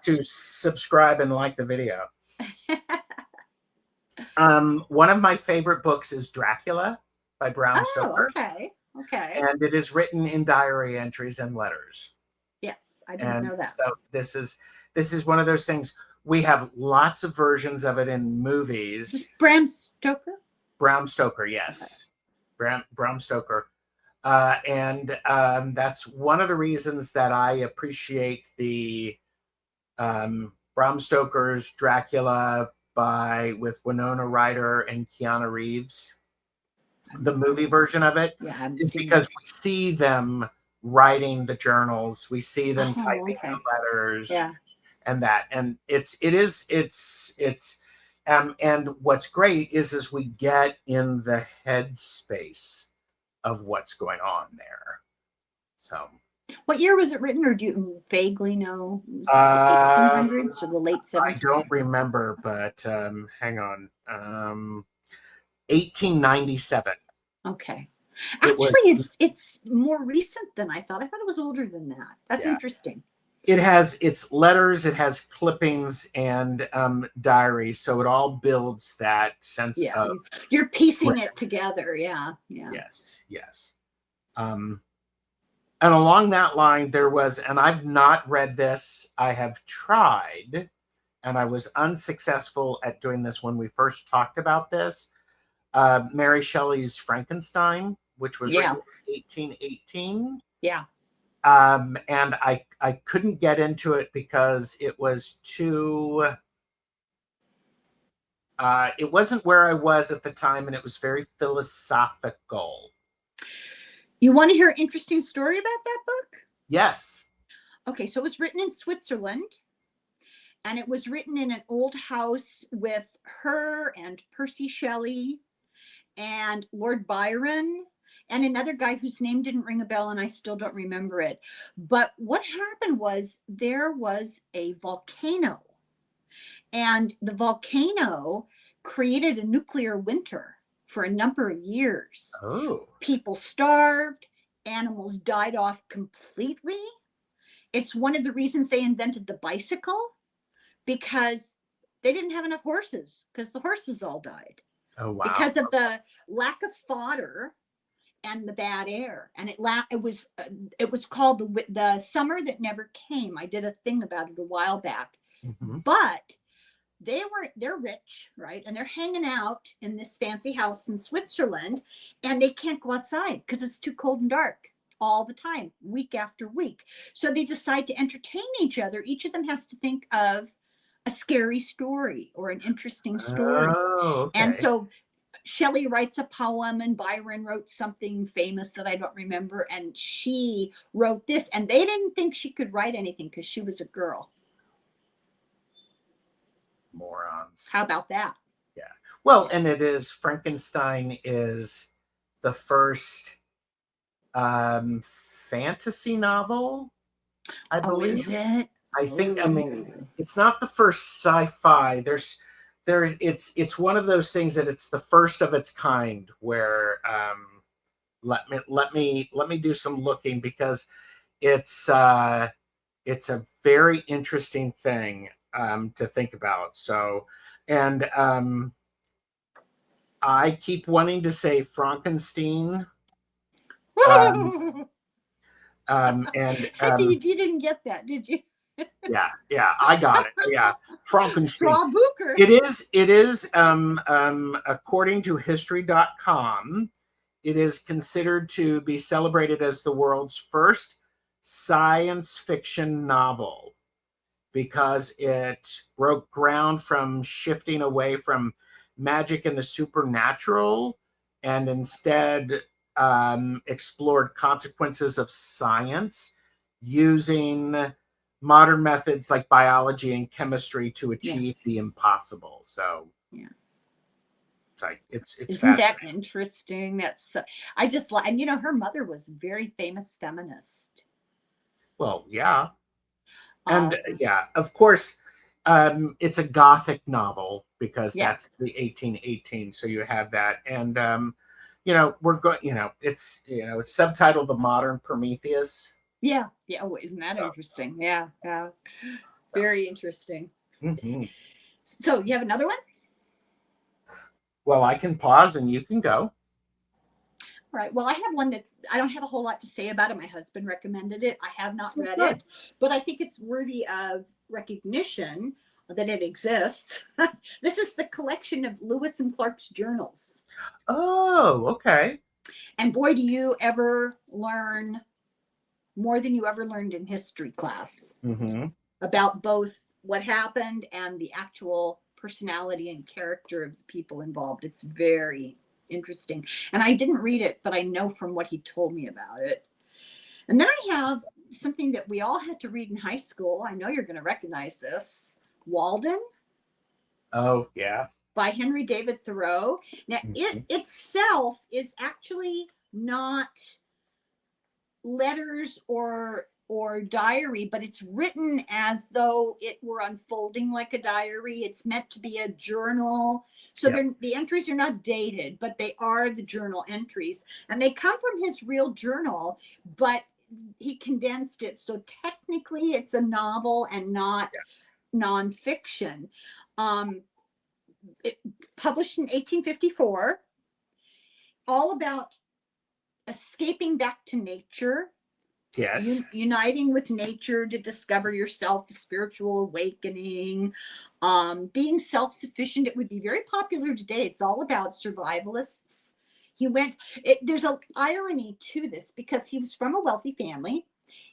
To subscribe and like the video. One of my favorite books is Dracula by Bram Stoker. Okay. And it is written in diary entries and letters. Yes, I didn't know that. So this is one of those things. We have lots of versions of it in movies. Bram Stoker? Bram Stoker, yes. Okay. Bram Stoker. And that's one of the reasons that I appreciate the Bram Stoker's Dracula with Winona Ryder and Keanu Reeves. The movie version of it is because we see them writing the journals, we see them typing the letters, and that, and and what's great is we get in the headspace of what's going on there. So, what year was it written, or do you vaguely know? The 1800s or the late 1700s? I don't remember, but hang on. 1897. Okay. Actually, it's more recent than I thought. I thought it was older than that. That's interesting. It has its letters, it has clippings and diaries, so it all builds that sense of. You're piecing it together. Yeah. Yes. And along that line, there was, and I've not read this. I have tried, and I was unsuccessful at doing this when we first talked about this. Mary Shelley's Frankenstein, which was written in 1818. Yeah. And I couldn't get into it because it was too. It wasn't where I was at the time, and it was very philosophical. You want to hear an interesting story about that book? Yes. Okay, so it was written in Switzerland, and it was written in an old house with her and Percy Shelley and Lord Byron and another guy whose name didn't ring a bell, and I still don't remember it. But what happened was there was a volcano, and the volcano created a nuclear winter. for a number of years. Oh. People starved, animals died off completely. It's one of the reasons they invented the bicycle, because they didn't have enough horses, because the horses all died Oh, wow. because of the lack of fodder and the bad air. And it was called the summer that never came. I did a thing about it a while back. Mm-hmm. But they're rich, right? And they're hanging out in this fancy house in Switzerland, and they can't go outside because it's too cold and dark all the time, week after week. So they decide to entertain each other. Each of them has to think of a scary story or an interesting story. Oh, okay. And so Shelley writes a poem, and Byron wrote something famous that I don't remember, and she wrote this, and they didn't think she could write anything because she was a girl. Morons. How about that? Yeah. Well, and it is, Frankenstein is the first fantasy novel, I believe. Is it? I think, I mean, it's not the first sci-fi. It's one of those things that it's the first of its kind where let me do some looking, because it's a very interesting thing to think about. So, and I keep wanting to say Frankenstein. And you didn't get that, did you? yeah, I got it. Yeah, Frankenstein. Booker. It is according to history.com, it is considered to be celebrated as the world's first science fiction novel, because it broke ground from shifting away from magic and the supernatural, and instead explored consequences of science using modern methods like biology and chemistry to achieve the impossible. So yeah, it's like it's isn't that interesting? That's I just like, and her mother was a very famous feminist. Well, yeah. And yeah, of course, it's a Gothic novel because that's the 1818. So you have that, and we're going. It's subtitled "The Modern Prometheus." Yeah. Oh, isn't that interesting? Yeah. Very interesting. Mm-hmm. So you have another one? Well, I can pause and you can go. All right. Well, I have one that I don't have a whole lot to say about it. My husband recommended it. I have not read it, but I think it's worthy of recognition that it exists. This is the collection of Lewis and Clark's journals. Oh, okay. And boy, do you ever learn more than you ever learned in history class about both what happened and the actual personality and character of the people involved. It's very interesting. And I didn't read it, but I know from what he told me about it. And then I have something that we all had to read in high school. I know you're going to recognize this. Walden. Oh, yeah. By Henry David Thoreau. Now, it itself is actually not letters or diary, but it's written as though it were unfolding like a diary. It's meant to be a journal. So the entries are not dated, but they are the journal entries. And they come from his real journal, but he condensed it. So technically it's a novel and not nonfiction. It published in 1854, all about escaping back to nature. Yes. Uniting with nature to discover yourself, a spiritual awakening, being self-sufficient. It would be very popular today. It's all about survivalists. There's an irony to this because he was from a wealthy family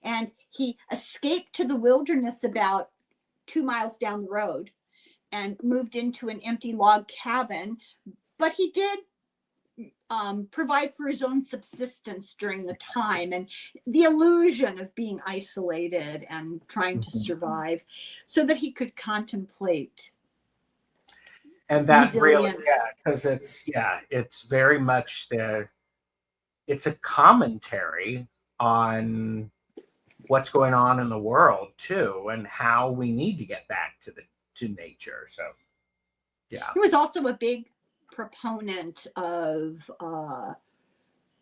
and he escaped to the wilderness about 2 miles down the road and moved into an empty log cabin. But he did provide for his own subsistence during the time, and the illusion of being isolated and trying to survive so that he could contemplate. And that really, because it's very much it's a commentary on what's going on in the world too, and how we need to get back to nature. So, yeah. He was also a big proponent of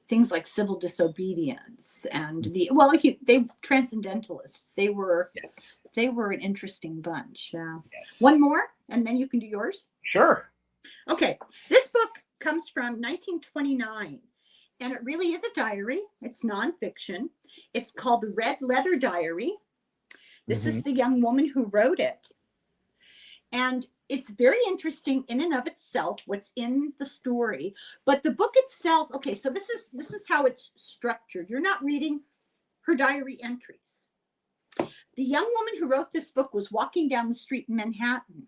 things like civil disobedience and they transcendentalists. They were Yes. They were an interesting bunch. Yeah. Yes. One more, and then you can do yours. Sure. Okay. This book comes from 1929, and it really is a diary. It's nonfiction. It's called The Red Leather Diary. This is the young woman who wrote it. And it's very interesting in and of itself, what's in the story. But the book itself, okay, so this is how it's structured. You're not reading her diary entries. The young woman who wrote this book was walking down the street in Manhattan,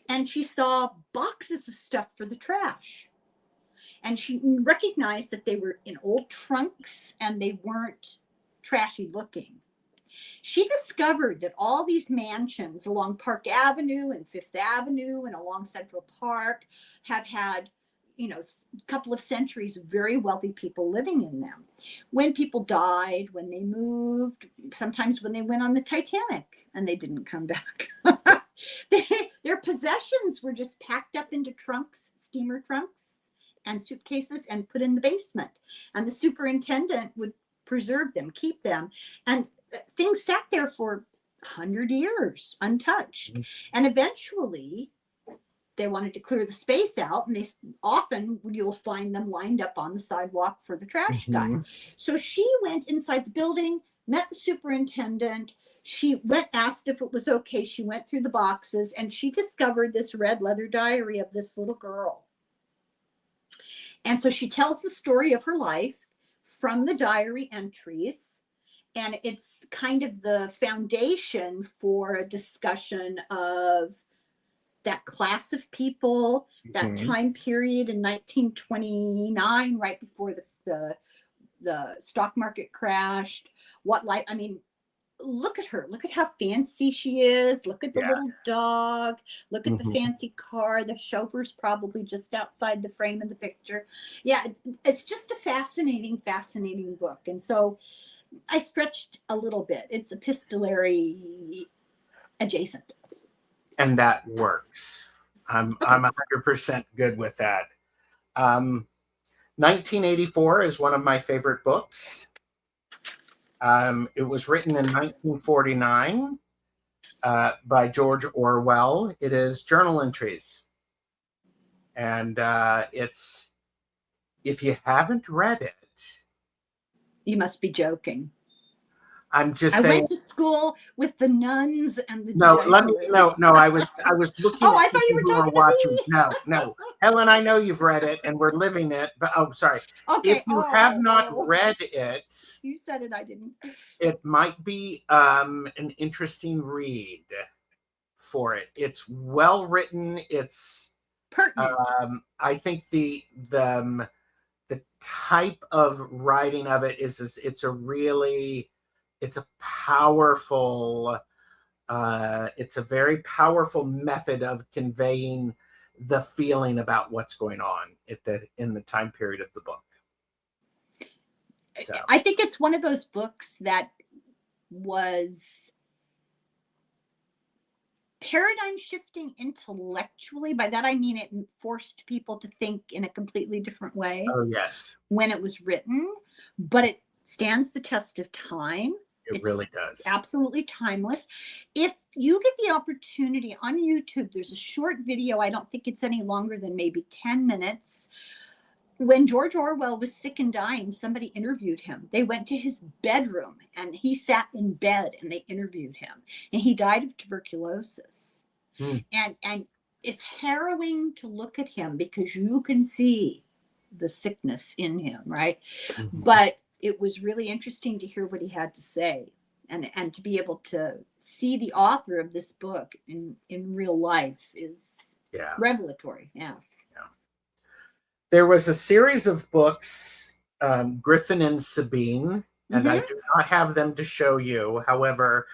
and she saw boxes of stuff for the trash. And she recognized that they were in old trunks and they weren't trashy looking. She discovered that all these mansions along Park Avenue and Fifth Avenue and along Central Park have had, a couple of centuries of very wealthy people living in them. When people died, when they moved, sometimes when they went on the Titanic and they didn't come back. Their possessions were just packed up into trunks, steamer trunks and suitcases, and put in the basement. And the superintendent would preserve them, keep them. And things sat there for 100 years untouched. And eventually they wanted to clear the space out, and you'll find them lined up on the sidewalk for the trash guy. So she went inside the building, met the superintendent. She asked if it was okay. She went through the boxes, and she discovered this red leather diary of this little girl. And so she tells the story of her life from the diary entries. And it's kind of the foundation for a discussion of that class of people, that time period in 1929, right before the stock market crashed. Look at her. Look at how fancy she is. Look at the little dog. Look at the fancy car. The chauffeur's probably just outside the frame of the picture. Yeah, it's just a fascinating, fascinating book. And so I stretched a little bit. It's epistolary adjacent. And that works. I'm 100% good with that. 1984 is one of my favorite books. It was written in 1949 by George Orwell. It is journal entries. And if you haven't read it, you must be joking. I'm just saying. I went to school with the nuns and the No. I was looking. Oh, I thought you were talking to me. No, Helen. I know you've read it, and we're living it. But sorry. Okay. If you have not read it, you said it. I didn't. It might be an interesting read for it. It's well written. It's pertinent. I think the type of writing of it is it's a powerful, it's a very powerful method of conveying the feeling about what's going on in the time period of the book. So. I think it's one of those books that was paradigm shifting intellectually. By that, I mean it forced people to think in a completely different way. Oh, yes. When it was written, but it stands the test of time. It really does. Absolutely timeless. If you get the opportunity on YouTube, there's a short video. I don't think it's any longer than maybe 10 minutes. When George Orwell was sick and dying, somebody interviewed him. They went to his bedroom and he sat in bed and they interviewed him. And he died of tuberculosis. And it's harrowing to look at him because you can see the sickness in him, right? But it was really interesting to hear what he had to say and to be able to see the author of this book in real life is revelatory. Yeah. There was a series of books, Griffin and Sabine, and I do not have them to show you. However,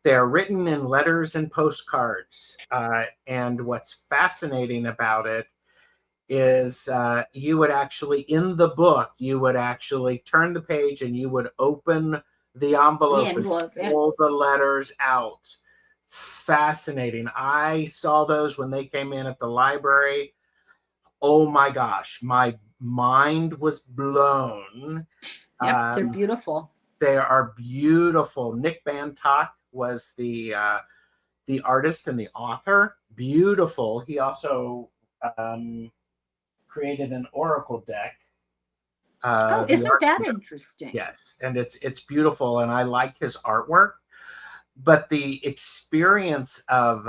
they're written in letters and postcards. And what's fascinating about it is you would actually, in the book, you would actually turn the page and you would open the envelope and pull the letters out. Fascinating. I saw those when they came in at the library. oh my gosh, my mind was blown. Yep, they're beautiful. They are beautiful. Nick Bantock was the artist and the author. Beautiful. He also created an oracle deck. Isn't that interesting? Yes, and it's beautiful, and I like his artwork. But the experience of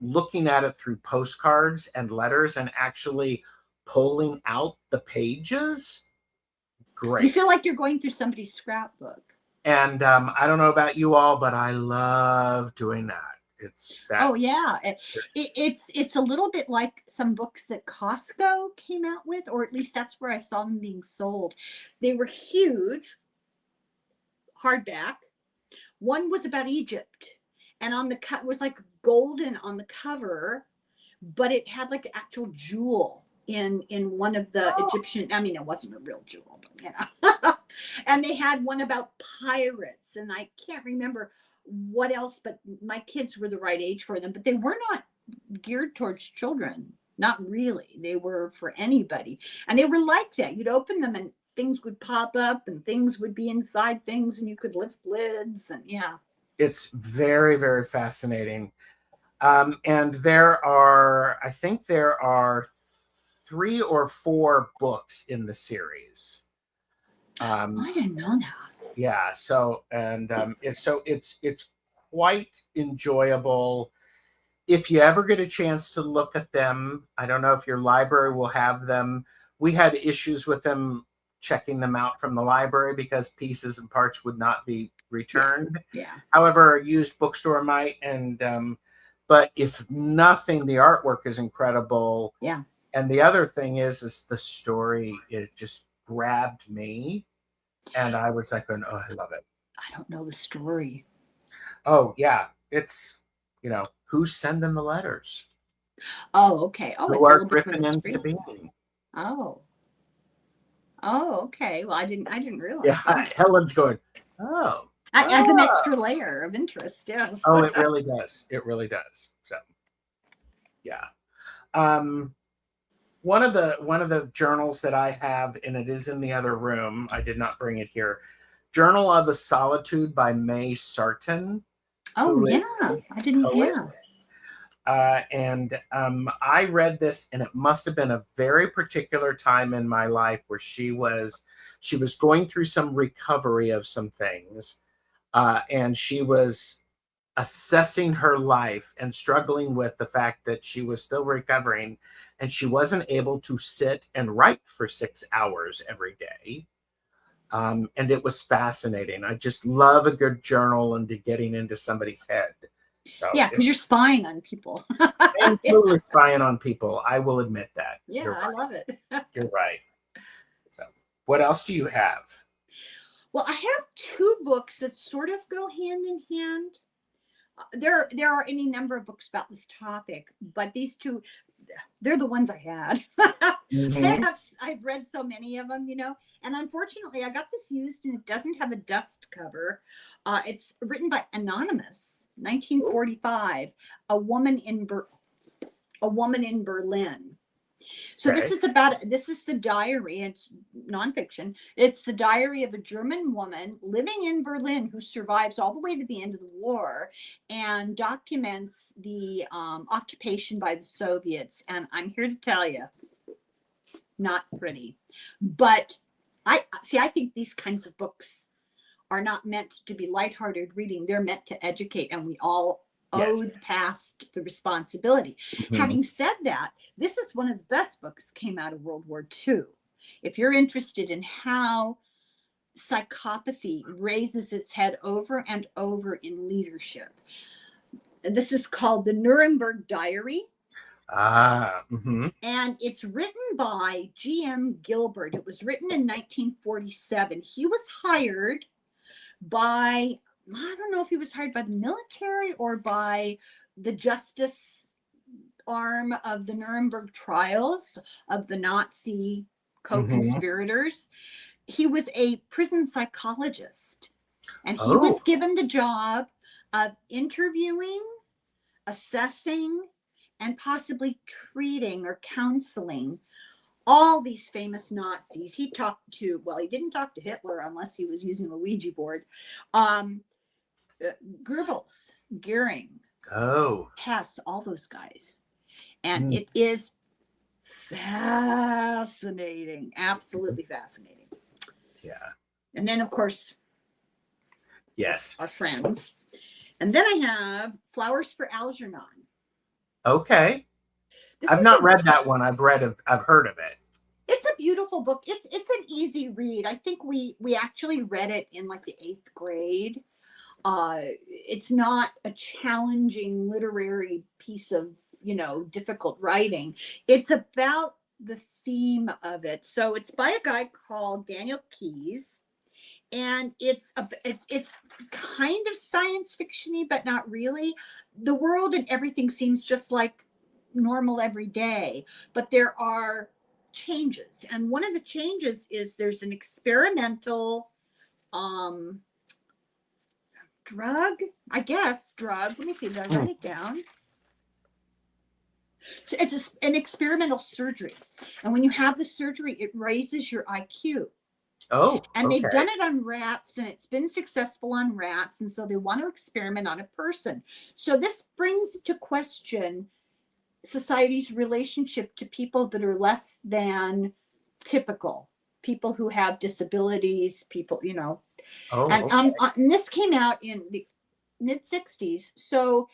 looking at it through postcards and letters and actually pulling out the pages, great. You feel like you're going through somebody's scrapbook. And I don't know about you all, but I love doing that. It's that. Oh yeah, it's a little bit like some books that Costco came out with, or at least that's where I saw them being sold. They were huge, hardback. One was about Egypt, and on the cut was like golden on the cover, but it had like an actual jewel in one of the Egyptian. I mean, it wasn't a real jewel, but you know. And they had one about pirates, and I can't remember what else, but my kids were the right age for them, but they were not geared towards children. Not really. They were for anybody. And they were like that. You'd open them and things would pop up and things would be inside things and you could lift lids, and yeah. It's very, very fascinating. And I think there are 3 or 4 books in the series. I didn't know that. Yeah. So, and it's quite enjoyable. If you ever get a chance to look at them, I don't know if your library will have them. We had issues with them checking them out from the library because pieces and parts would not be returned. Yeah. However, a used bookstore might. And but if nothing, the artwork is incredible. Yeah. And the other thing is the story. It just grabbed me, and I was like, "Oh, I love it." I don't know the story. Oh yeah, it's who's sending the letters. Oh, okay. Oh, Who are Griffin and Sabine? Oh, okay. Well, I didn't realize. Yeah, that. Helen's going. Oh, as an extra layer of interest. Yes. Oh, it really does. It really does. So, yeah. One of the journals that I have, and it is in the other room. I did not bring it here. Journal of a Solitude by May Sarton. Oh yeah, I didn't. Poet. Yeah. And I read this, and it must have been a very particular time in my life where she was going through some recovery of some things, and she was assessing her life and struggling with the fact that she was still recovering, and she wasn't able to sit and write for 6 hours every day. And it was fascinating. I just love a good journal and getting into somebody's head. So yeah, because you're spying on people. I'm totally spying on people. I will admit that. Yeah, right. I love it. You're right. So, what else do you have? Well, I have 2 books that sort of go hand in hand. There are any number of books about this topic, but these 2, they're the ones I had. Mm-hmm. I've read so many of them, and unfortunately I got this used and it doesn't have a dust cover. It's written by Anonymous, 1945, a woman in Berlin. So okay. This is the diary. It's nonfiction. It's the diary of a German woman living in Berlin who survives all the way to the end of the war and documents the occupation by the Soviets. And I'm here to tell you, not pretty. But I think these kinds of books are not meant to be lighthearted reading. They're meant to educate, and we all owed past the responsibility. Mm-hmm. Having said that, this is one of the best books that came out of World War II. If you're interested in how psychopathy raises its head over and over in leadership, this is called The Nuremberg Diary. Mm-hmm. And it's written by G.M. Gilbert. It was written in 1947. He was hired by, I don't know if he was hired by the military or by the justice arm of the Nuremberg trials of the Nazi co-conspirators. Mm-hmm. He was a prison psychologist, and he was given the job of interviewing, assessing, and possibly treating or counseling all these famous Nazis. He talked to, well, he didn't talk to Hitler unless he was using a Ouija board. Goebbels, Goering, Hess, all those guys. And it is fascinating, absolutely fascinating. Yeah. And then, of course, yes, our friends. And then I have Flowers for Algernon. Okay. I've not read that one. I've heard of it. It's a beautiful book. It's an easy read. I think we actually read it in like the 8th grade. It's not a challenging literary piece of, difficult writing. It's about the theme of it. So it's by a guy called Daniel Keyes, and it's kind of science fiction-y, but not really. The world and everything seems just like normal every day, but there are changes, and one of the changes is there's an experimental drug. Let me see, did I write it down? So it's an experimental surgery, and when you have the surgery, it raises your IQ. And they've done it on rats, and it's been successful on rats, and so they want to experiment on a person. So this brings to question society's relationship to people that are less than typical, people who have disabilities, people, and this came out in the mid-60s, so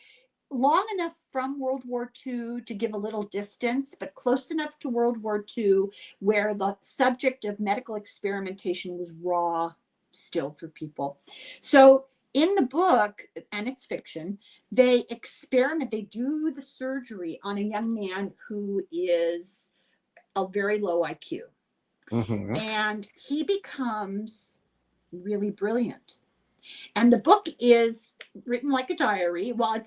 long enough from World War II to give a little distance, but close enough to World War II where the subject of medical experimentation was raw still for people. So in the book, and it's fiction, they do the surgery on a young man who is a very low IQ. And he becomes really brilliant. And the book is written like a diary. Well,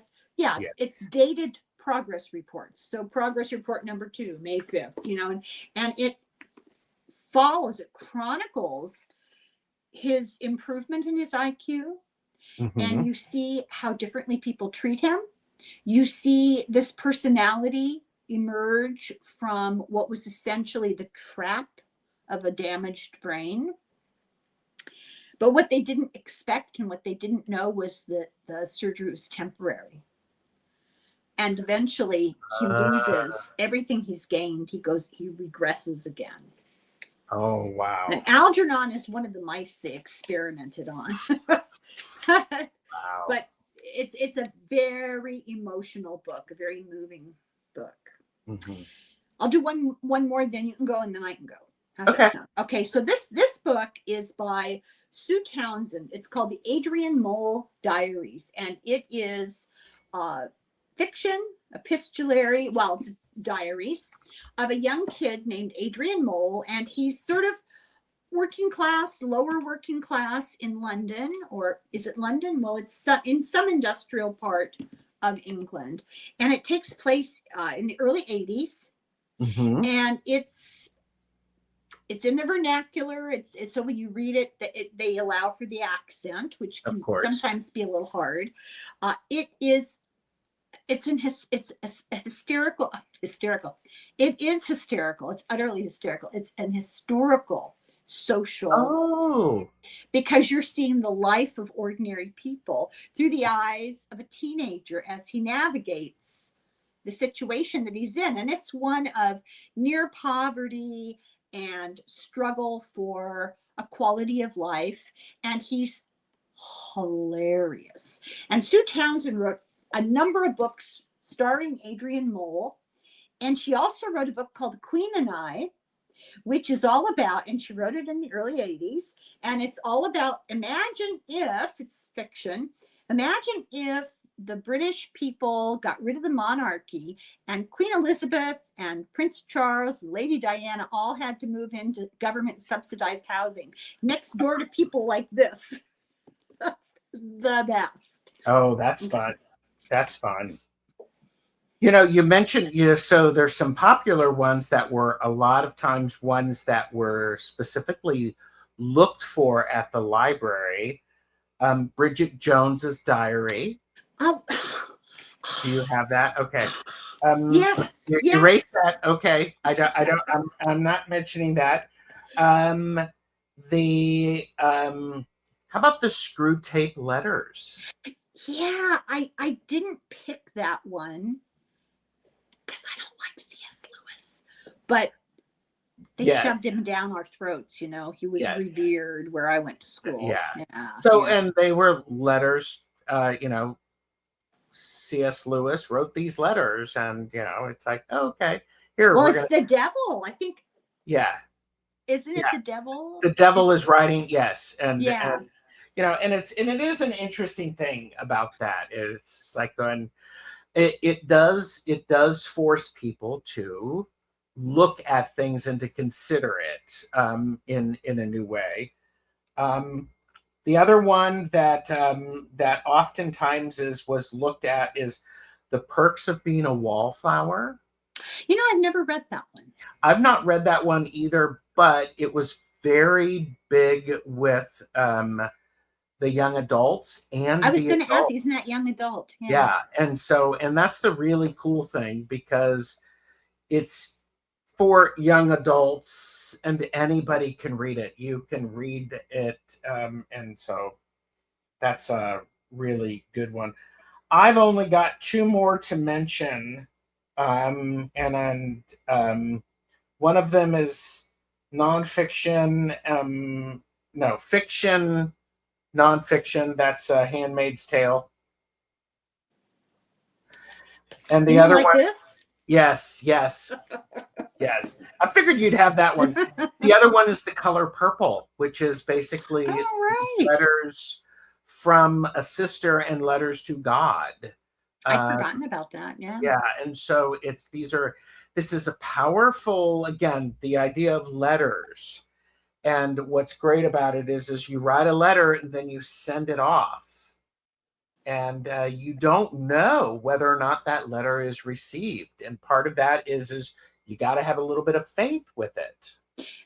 it's dated progress reports. So progress report number 2, May 5th, and it chronicles his improvement in his IQ. And you see how differently people treat him. You see this personality emerge from what was essentially the trap of a damaged brain. But what they didn't expect and what they didn't know was that the surgery was temporary. And eventually he loses everything he's gained. He regresses again. Oh, wow. And Algernon is one of the mice they experimented on. Wow. But it's a very emotional book, a very moving book. I'll do one more, then you can go, and then I can go. How's that sound? Okay, so this book is by Sue Townsend. It's called The Adrian Mole Diaries, and it is fiction, epistolary, it's diaries of a young kid named Adrian Mole, and he's sort of lower working class in London, or is it London? Well, it's in some industrial part of England, and it takes place in the early 80s, and it's in the vernacular. It's so when you read it, they allow for the accent, which can sometimes be a little hard. It's hysterical. It is hysterical. It's utterly hysterical. It's an historical social, because you're seeing the life of ordinary people through the eyes of a teenager as he navigates the situation that he's in. And it's one of near poverty and struggle for a quality of life. And he's hilarious. And Sue Townsend wrote a number of books starring Adrian Mole. And she also wrote a book called The Queen and I, which is all about, and she wrote it in the early 80s, and it's all about, it's fiction, imagine if the British people got rid of the monarchy and Queen Elizabeth and Prince Charles and Lady Diana all had to move into government subsidized housing next door to people like this. That's the best. Oh, that's fun. That's fun. You mentioned, so there's some popular ones that were a lot of times ones that were specifically looked for at the library. Bridget Jones's Diary. Oh. Do you have that? Okay. Yes. Yes. Erase that. Okay. I'm not mentioning that. How about the screw tape letters? Yeah, I didn't pick that one because I don't like C.S. Lewis, but they shoved him down our throats. You know, he was revered where I went to school. Yeah. So, and they were letters, you know, C.S. Lewis wrote these letters, and, you know, it's like, oh, okay, here. Well, it's the devil, I think. Yeah. Isn't it the devil? The devil is writing, yes. And, yeah. and, you know, and it is an interesting thing about that. It's like when it does force people to look at things and to consider it in a new way. The other one that that oftentimes was looked at is The Perks of Being a Wallflower. You know, I've never read that one. I've not read that one either, but it was very big with the young adults. And I was going to ask, isn't that young adult? Yeah. And that's the really cool thing, because it's for young adults and anybody can read it. You can read it. And so that's a really good one. I've only got two more to mention. And one of them is nonfiction. No, fiction, nonfiction. That's Handmaid's Tale. And the other one. This? Yes. Yes. I figured you'd have that one. The other one is The Color Purple, which is basically letters from a sister and letters to God. I'd forgotten about that. Yeah. Yeah. And so this is a powerful, again, the idea of letters. And what's great about it is you write a letter and then you send it off. And you don't know whether or not that letter is received. And part of that is you got to have a little bit of faith with it.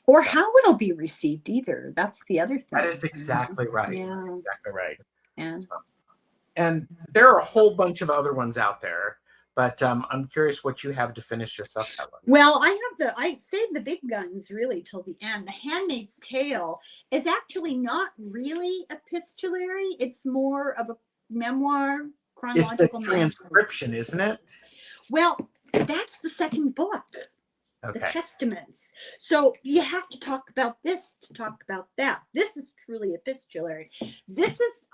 Or how it'll be received either. That's the other thing. That is exactly right. Yeah. Exactly right. Yeah. And there are a whole bunch of other ones out there. But I'm curious what you have to finish this up, Helen. Well, I saved the big guns really till the end. The Handmaid's Tale is actually not really epistolary. It's more of a memoir, chronological. It's a transcription, isn't it? Well, that's the second book. Okay. The Testaments. So you have to talk about this to talk about that. This is truly epistolary. This is,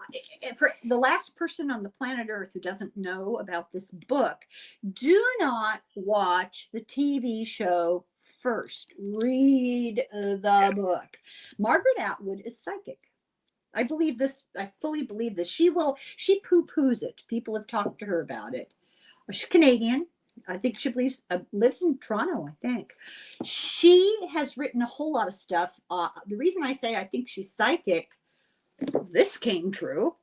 for the last person on the planet Earth who doesn't know about this book, do not watch the TV show first. Read the book. Margaret Atwood is psychic. I believe this. I fully believe this. She poo-poos it. People have talked to her about it. She's Canadian. I think she lives in Toronto, I think. She has written a whole lot of stuff. The reason I say I think she's psychic, this came true,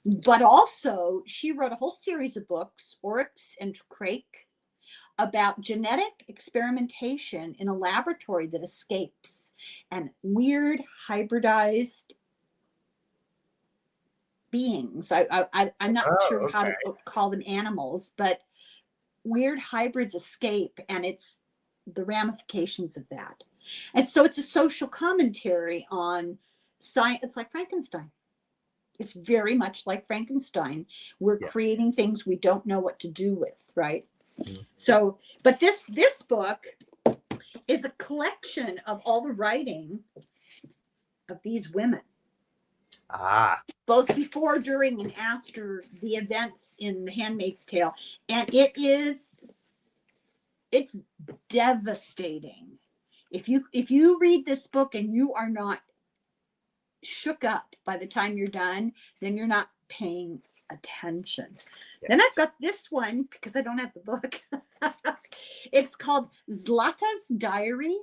but also she wrote a whole series of books, Oryx and Crake, about genetic experimentation in a laboratory that escapes and weird hybridized beings. I'm not sure how to call them animals, but weird hybrids escape, and it's the ramifications of that. And so it's a social commentary on science. It's like Frankenstein. It's very much like Frankenstein. We're creating things we don't know what to do with, right? Mm-hmm. So, but this book is a collection of all the writing of these women. Both before, during, and after the events in The Handmaid's Tale. And it's devastating. If you read this book and you are not shook up by the time you're done, then you're not paying attention. Yes. Then I've got this one, because I don't have the book. It's called Zlata's Diary.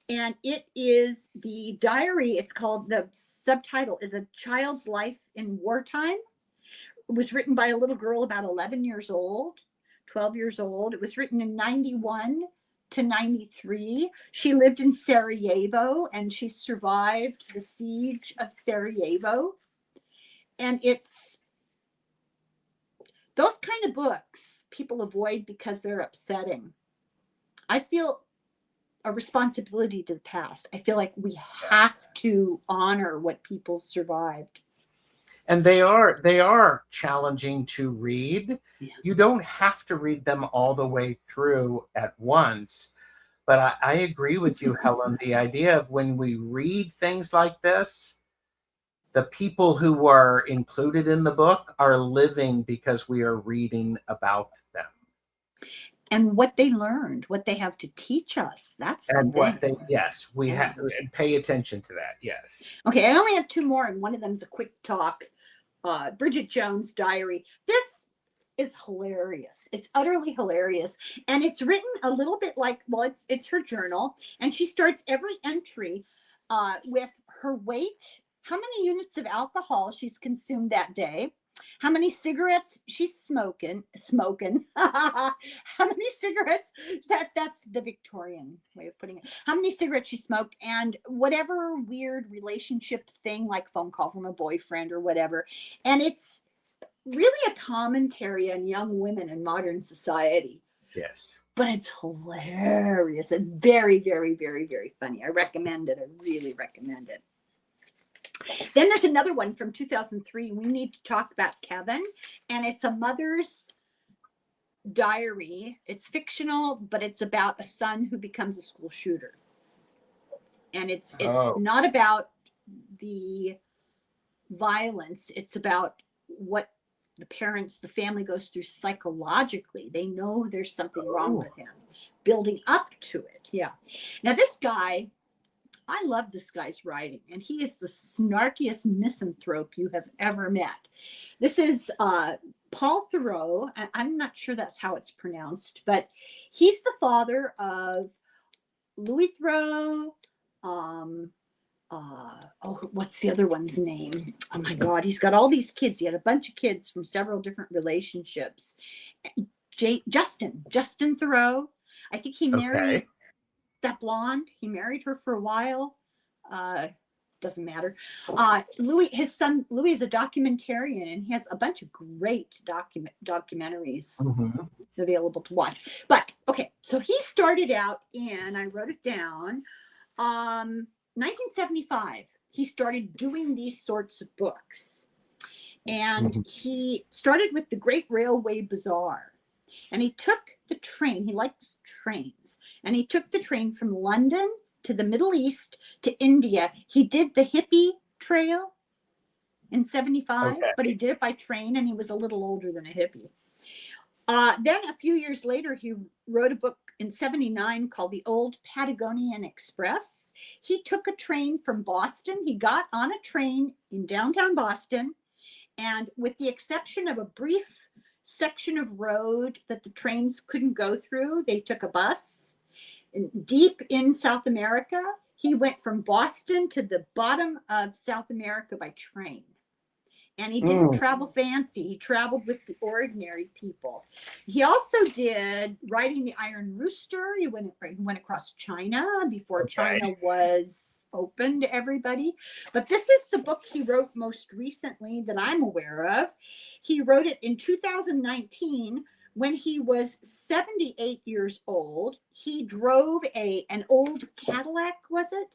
And it is the diary. It's called, the subtitle is A Child's Life in Wartime. It was written by a little girl about 11 years old, 12 years old. It was written in 91 to 93. She lived in Sarajevo and she survived the siege of Sarajevo. And it's those kind of books people avoid because they're upsetting. I feel a responsibility to the past. I feel like we have to honor what people survived. And they are challenging to read. Yeah. You don't have to read them all the way through at once. But I agree with you, Helen. The idea of when we read things like this, the people who are included in the book are living because we are reading about them. And what they learned, what they have to teach us. That's And the what thing. they, yes, we have to pay attention to that. Yes. Okay, I only have two more, and one of them is a quick talk. Bridget Jones' diary. This is hilarious. It's utterly hilarious. And it's written a little bit like, well, it's her journal. And she starts every entry with her weight, how many units of alcohol she's consumed that day, how many cigarettes she's smoking, how many cigarettes, that's the Victorian way of putting it, how many cigarettes she smoked, and whatever weird relationship thing, like phone call from a boyfriend or whatever. And it's really a commentary on young women in modern society. Yes. But it's hilarious and very, very, very, very funny. I recommend it. I really recommend it. Then there's another one from 2003. We need to talk about Kevin, and it's a mother's diary. It's fictional, but it's about a son who becomes a school shooter. And it's not about the violence. It's about what the family goes through psychologically. They know there's something wrong with him, building up to it. Yeah. Now this guy, I love this guy's writing, and he is the snarkiest misanthrope you have ever met. This is Paul Thoreau. I'm not sure that's how it's pronounced, but he's the father of Louis Thoreau. What's the other one's name? Oh my God, he's got all these kids. He had a bunch of kids from several different relationships. Justin Thoreau. I think he married that blonde. He married her for a while. Doesn't matter. His son Louis is a documentarian, and he has a bunch of great documentaries available to watch. But okay, so he started out in, I wrote it down, 1975. He started doing these sorts of books, and he started with the Great Railway Bazaar, and he took the train. He likes trains, and he took the train from London to the Middle East to India. He did the hippie trail in 75, but he did it by train, and he was a little older than a hippie. Then a few years later, he wrote a book in 79 called The Old Patagonian Express. He took a train from Boston. He got on a train in downtown Boston, and with the exception of a brief section of road that the trains couldn't go through, they took a bus. And deep in South America, he went from Boston to the bottom of South America by train. And he didn't travel fancy. He traveled with the ordinary people. He also did Riding the Iron Rooster. He went across China before China was open to everybody. But this is the book he wrote most recently that I'm aware of. He wrote it in 2019 when he was 78 years old. He drove an old Cadillac, was it?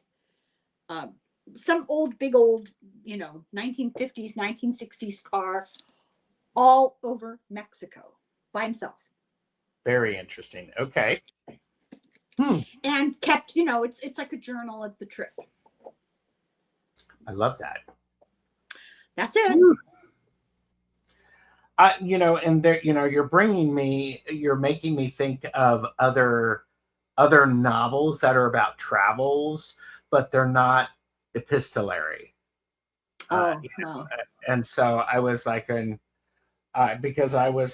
Some big old, 1950s, 1960s car all over Mexico by himself. Very interesting. Okay. And kept, it's like a journal of the trip. I love that. That's it. And there, you're making me think of other novels that are about travels, but they're not epistolary. No. And so I was like because I was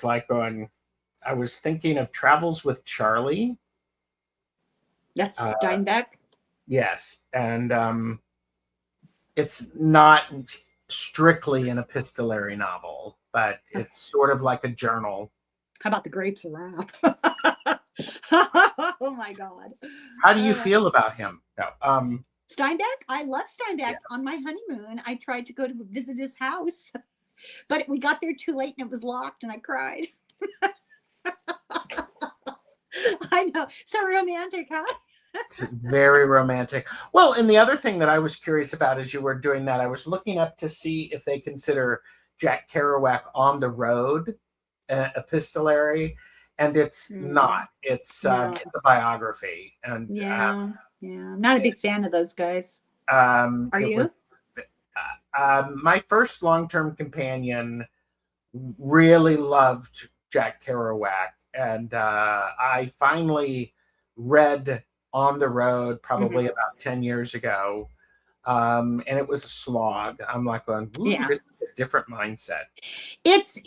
thinking of Travels with Charlie. That's Steinbeck. Yes. And it's not strictly an epistolary novel, but it's sort of like a journal. How about The Grapes of Wrath? Oh my God. How do you feel about him? No. Steinbeck? I love Steinbeck. Yeah. On my honeymoon, I tried to go to visit his house, but we got there too late and it was locked, and I cried. I know. So romantic, huh? It's very romantic. Well, and the other thing that I was curious about as you were doing that, I was looking up to see if they consider Jack Kerouac on the road epistolary, and it's not. It's No. it's a biography, and Yeah. I'm not a big fan of those guys. Are you? My first long-term companion really loved Jack Kerouac, and I finally read On the Road probably about 10 years ago, and it was a slog. I'm like going, ooh, this is a different mindset. It's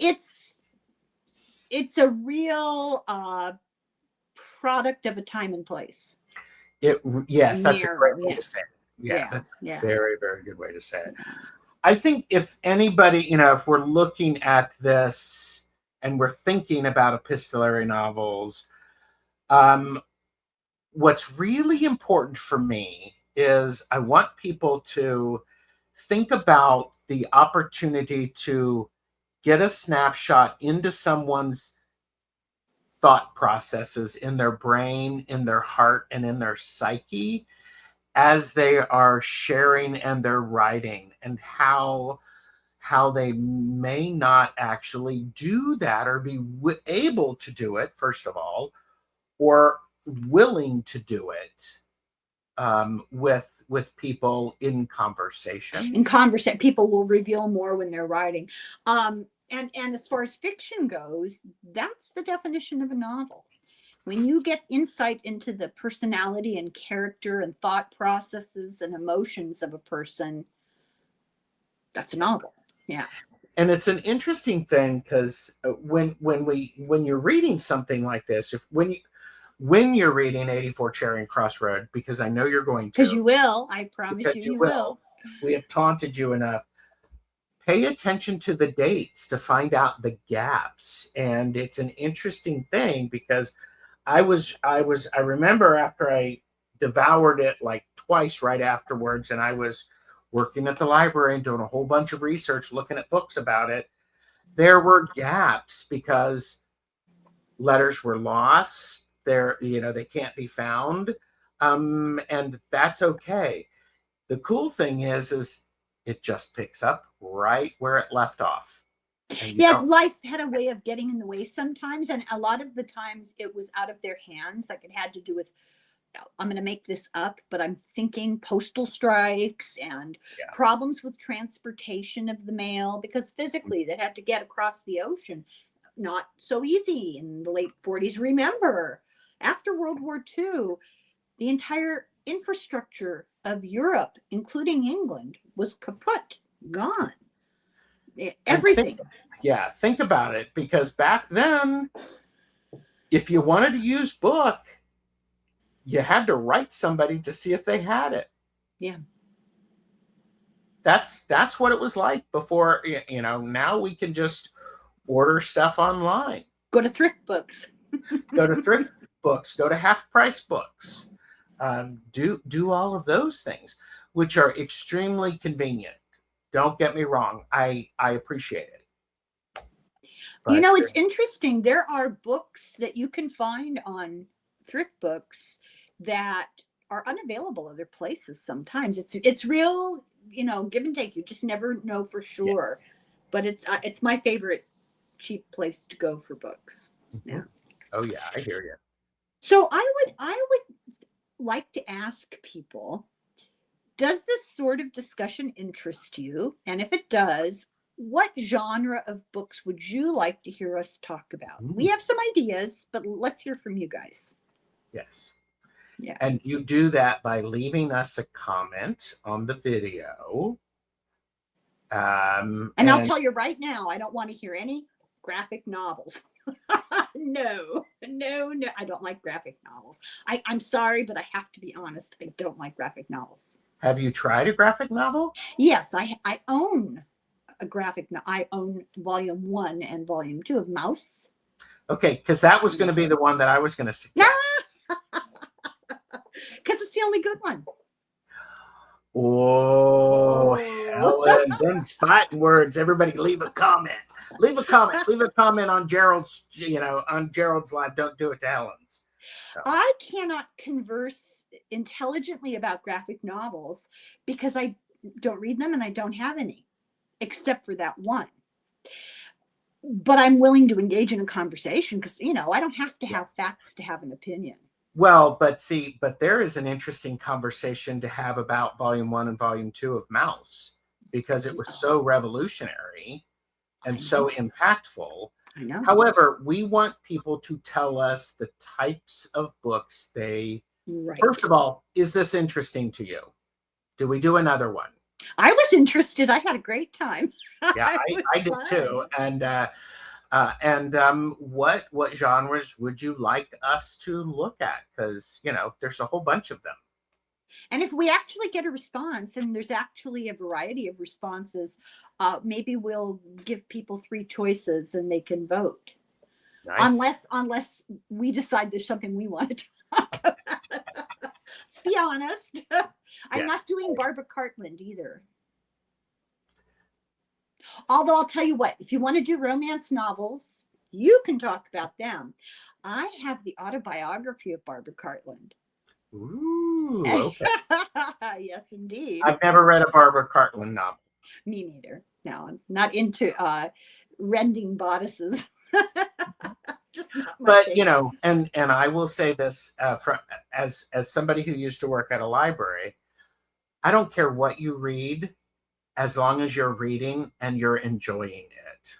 a real product of a time and place. Yes, that's a great way to say it. Yeah, that's a very, very good way to say it. I think if anybody, if we're looking at this and we're thinking about epistolary novels, what's really important for me is I want people to think about the opportunity to get a snapshot into someone's thought processes in their brain, in their heart, and in their psyche as they are sharing and they're writing, and how they may not actually do that or be able to do it, first of all, or willing to do it with people in conversation. People will reveal more when they're writing. And as far as fiction goes, that's the definition of a novel. When you get insight into the personality and character and thought processes and emotions of a person, that's a novel. Yeah. And it's an interesting thing because when you're reading something like this, when you're reading 84 Charing Cross Road, because I know you're going to. Because you will. I promise you will. We have taunted you enough. Pay attention to the dates to find out the gaps. And it's an interesting thing because I remember after I devoured it like twice right afterwards, and I was working at the library and doing a whole bunch of research, looking at books about it, there were gaps because letters were lost. They can't be found. And that's okay. The cool thing is it just picks up right where it left off. Life had a way of getting in the way sometimes. And a lot of the times it was out of their hands. Like it had to do with, I'm going to make this up, but I'm thinking postal strikes and problems with transportation of the mail, because physically they had to get across the ocean. Not so easy in the late 40s. Remember, after World War II, the entire infrastructure of Europe, including England, was kaput, gone. Everything. Think about it, because back then, if you wanted to use book, you had to write somebody to see if they had it. Yeah. That's what it was like before. Now we can just order stuff online. Go to thrift books. Go to thrift books. Go to half price books. Do all of those things, which are extremely convenient. Don't get me wrong. I appreciate it. But, it's interesting. There are books that you can find on thrift books that are unavailable other places sometimes. It's real, give and take. You just never know for sure. Yes. But it's my favorite cheap place to go for books. Mm-hmm. Yeah. Oh yeah, I hear you. So I would like to ask people, does this sort of discussion interest you? And if it does, what genre of books would you like to hear us talk about? We have some ideas, but let's hear from you guys. Yes. Yeah. And you do that by leaving us a comment on the video. And I'll tell you right now, I don't want to hear any graphic novels. No, I don't like graphic novels. I'm sorry, but I have to be honest. I don't like graphic novels. Have you tried a graphic novel? Yes, I own a graphic novel. I own volume 1 and volume 2 of Mouse. Okay, because that was going to be the one that I was going to suggest. Because it's the only good one. Oh, Helen, them's fighting words. Everybody leave a comment. Leave a comment on Gerald's, on Gerald's live. Don't do it to Helen's. No. I cannot converse intelligently about graphic novels because I don't read them and I don't have any, except for that one. But I'm willing to engage in a conversation because, I don't have to have facts to have an opinion. Well, but there is an interesting conversation to have about volume 1 and volume 2 of Mouse, because it was so revolutionary and so impactful. I know. However, we want people to tell us the types of books they, first of all, is this interesting to you? Do we do another one? I was interested. I had a great time. Yeah, I did too. And what genres would you like us to look at? Because, there's a whole bunch of them. And if we actually get a response, and there's actually a variety of responses, maybe we'll give people 3 choices and they can vote. Nice. Unless we decide there's something we want to talk about. Let's be honest. I'm not doing Barbara Cartland either. Although I'll tell you what, if you want to do romance novels, you can talk about them. I have the autobiography of Barbara Cartland. Ooh, okay. Yes, indeed. I've never read a Barbara Cartland novel. Me neither. No, I'm not into rending bodices. Just not my but favorite. And I will say this as somebody who used to work at a library, I don't care what you read, as long as you're reading and you're enjoying it.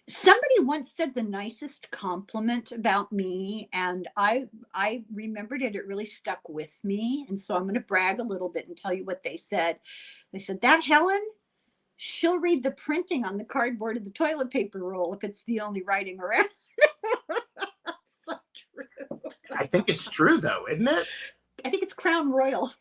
Somebody once said the nicest compliment about me, and I remembered it. It really stuck with me. And so I'm going to brag a little bit and tell you what they said. They said, that Helen, she'll read the printing on the cardboard of the toilet paper roll if it's the only writing around. So true. I think it's true, though, isn't it? I think it's Crown Royal.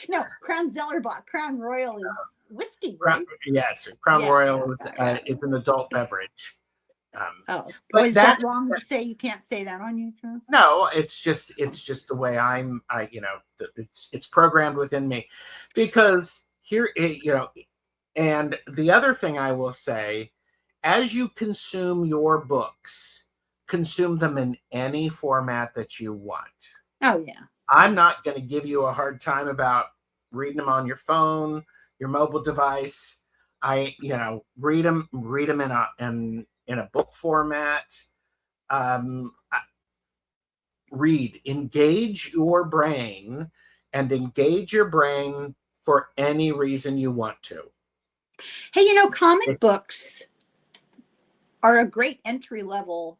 No, Crown Zellerbach. Crown Royal is whiskey, right? Yes, Crown Royal is an adult beverage. But is that wrong to say? You can't say that on YouTube? No, it's just the way it's programmed within me, because here, and the other thing I will say, as you consume your books, consume them in any format that you want. Oh yeah. I'm not going to give you a hard time about reading them on your phone, your mobile device. Read them in a book format. Engage your brain, and engage your brain for any reason you want to. Hey, comic books are a great entry level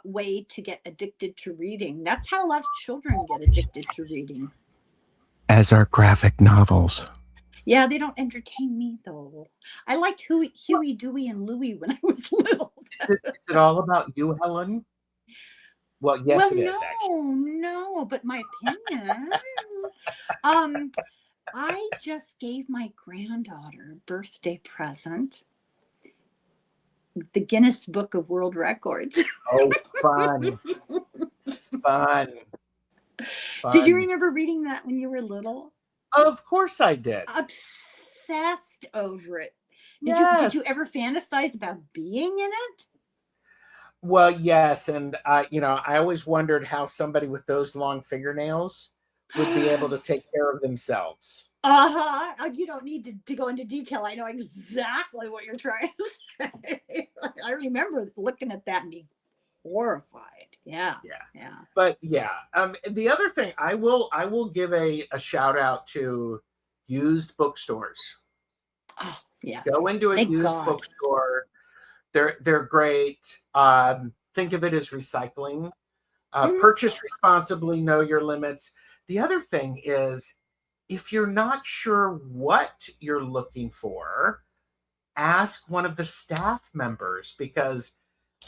way to get addicted to reading. That's how a lot of children get addicted to reading. As are graphic novels. Yeah, they don't entertain me though. I liked Huey, Dewey, and Louie when I was little. Is it all about you, Helen? Well, yes, it is, actually. No, but my opinion. I just gave my granddaughter a birthday present, the Guinness Book of World Records. Oh, fun. Fun. Did you remember reading that when you were little? Of course I did. Obsessed over it. Yes. Did you ever fantasize about being in it? Well, yes. And, I always wondered how somebody with those long fingernails would be able to take care of themselves. You don't need to go into detail. I know exactly what you're trying to say. I remember looking at that and being horrified. Yeah. But the other thing, I will give a shout out to used bookstores. Oh, yes. Go into a used bookstore. They're great. Think of it as recycling. Purchase responsibly, know your limits. The other thing is, if you're not sure what you're looking for, ask one of the staff members, because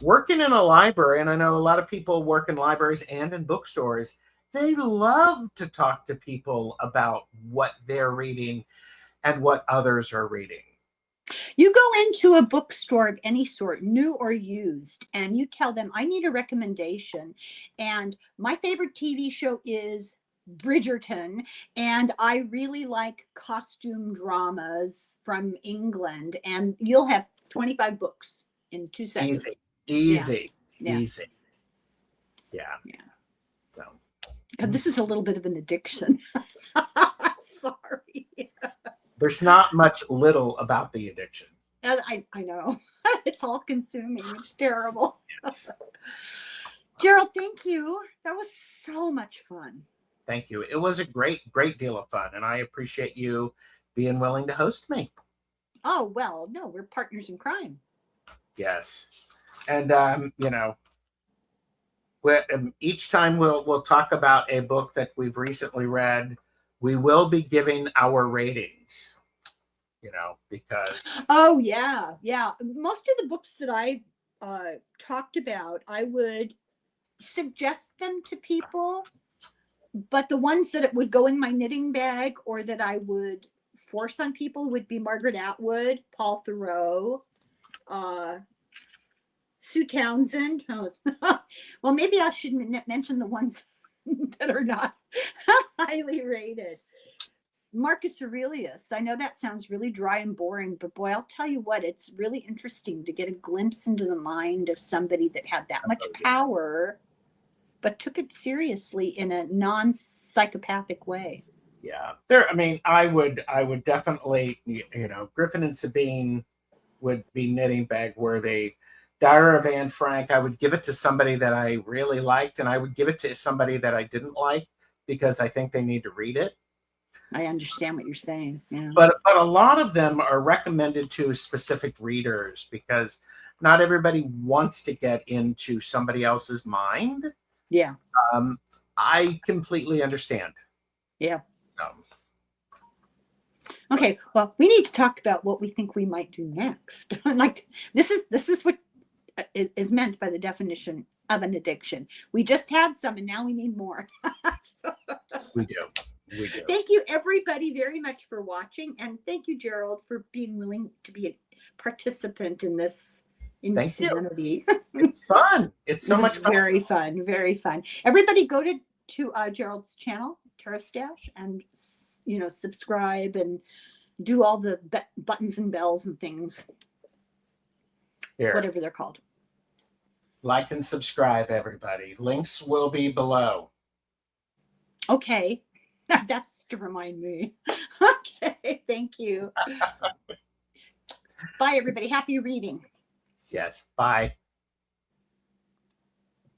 working in a library, and I know a lot of people work in libraries and in bookstores, they love to talk to people about what they're reading and what others are reading. You go into a bookstore of any sort, new or used, and you tell them, I need a recommendation. And my favorite TV show is Bridgerton, and I really like costume dramas from England, and you'll have 25 books in 2 seconds. Easy. Yeah. easy. Yeah. Yeah. So. God, this is a little bit of an addiction. Sorry. There's not much little about the addiction. And I know. It's all consuming. It's terrible. Yes. Gerald, thank you. That was so much fun. Thank you. It was a great deal of fun, and I appreciate you being willing to host me. Oh, well, no, we're partners in crime. Yes. And you know, each time we'll talk about a book that we've recently read, we will be giving our ratings, you know, because Oh, yeah. Yeah. Most of the books that I talked about, I would suggest them to people, but the ones that it would go in my knitting bag or that I would force on people would be Margaret Atwood, Paul Theroux, Sue Townsend. Oh, well, maybe I shouldn't mention the ones that are not highly rated. Marcus Aurelius. I know that sounds really dry and boring, but boy, I'll tell you what, it's really interesting to get a glimpse into the mind of somebody that had that much power, but took it seriously in a non-psychopathic way. yeah, there. I mean, I would definitely, you know, Griffin and Sabine would be knitting bag worthy. Diary of Anne Frank, I would give it to somebody that I really liked, and I would give it to somebody that I didn't like because I think they need to read it. I understand what you're saying. Yeah. But a lot of them are recommended to specific readers because not everybody wants to get into somebody else's mind. Yeah. I completely understand. Yeah. Okay, well, we need to talk about what we think we might do next. Like this is what is meant by the definition of an addiction. We just had some, and now we need more. So, we do. Thank you, everybody, very much for watching, and thank you, Gerald, for being willing to be a participant in this insanity. It's fun. It's so much fun. Very fun. Very fun. Everybody, go to Gerald's channel, TAROTSTACHE, and subscribe and do all the buttons and bells and things. Here. Whatever they're called. Like and subscribe, everybody. Links will be below. Okay. That's to remind me. Okay. Thank you. Bye, everybody. Happy reading. Yes. Bye.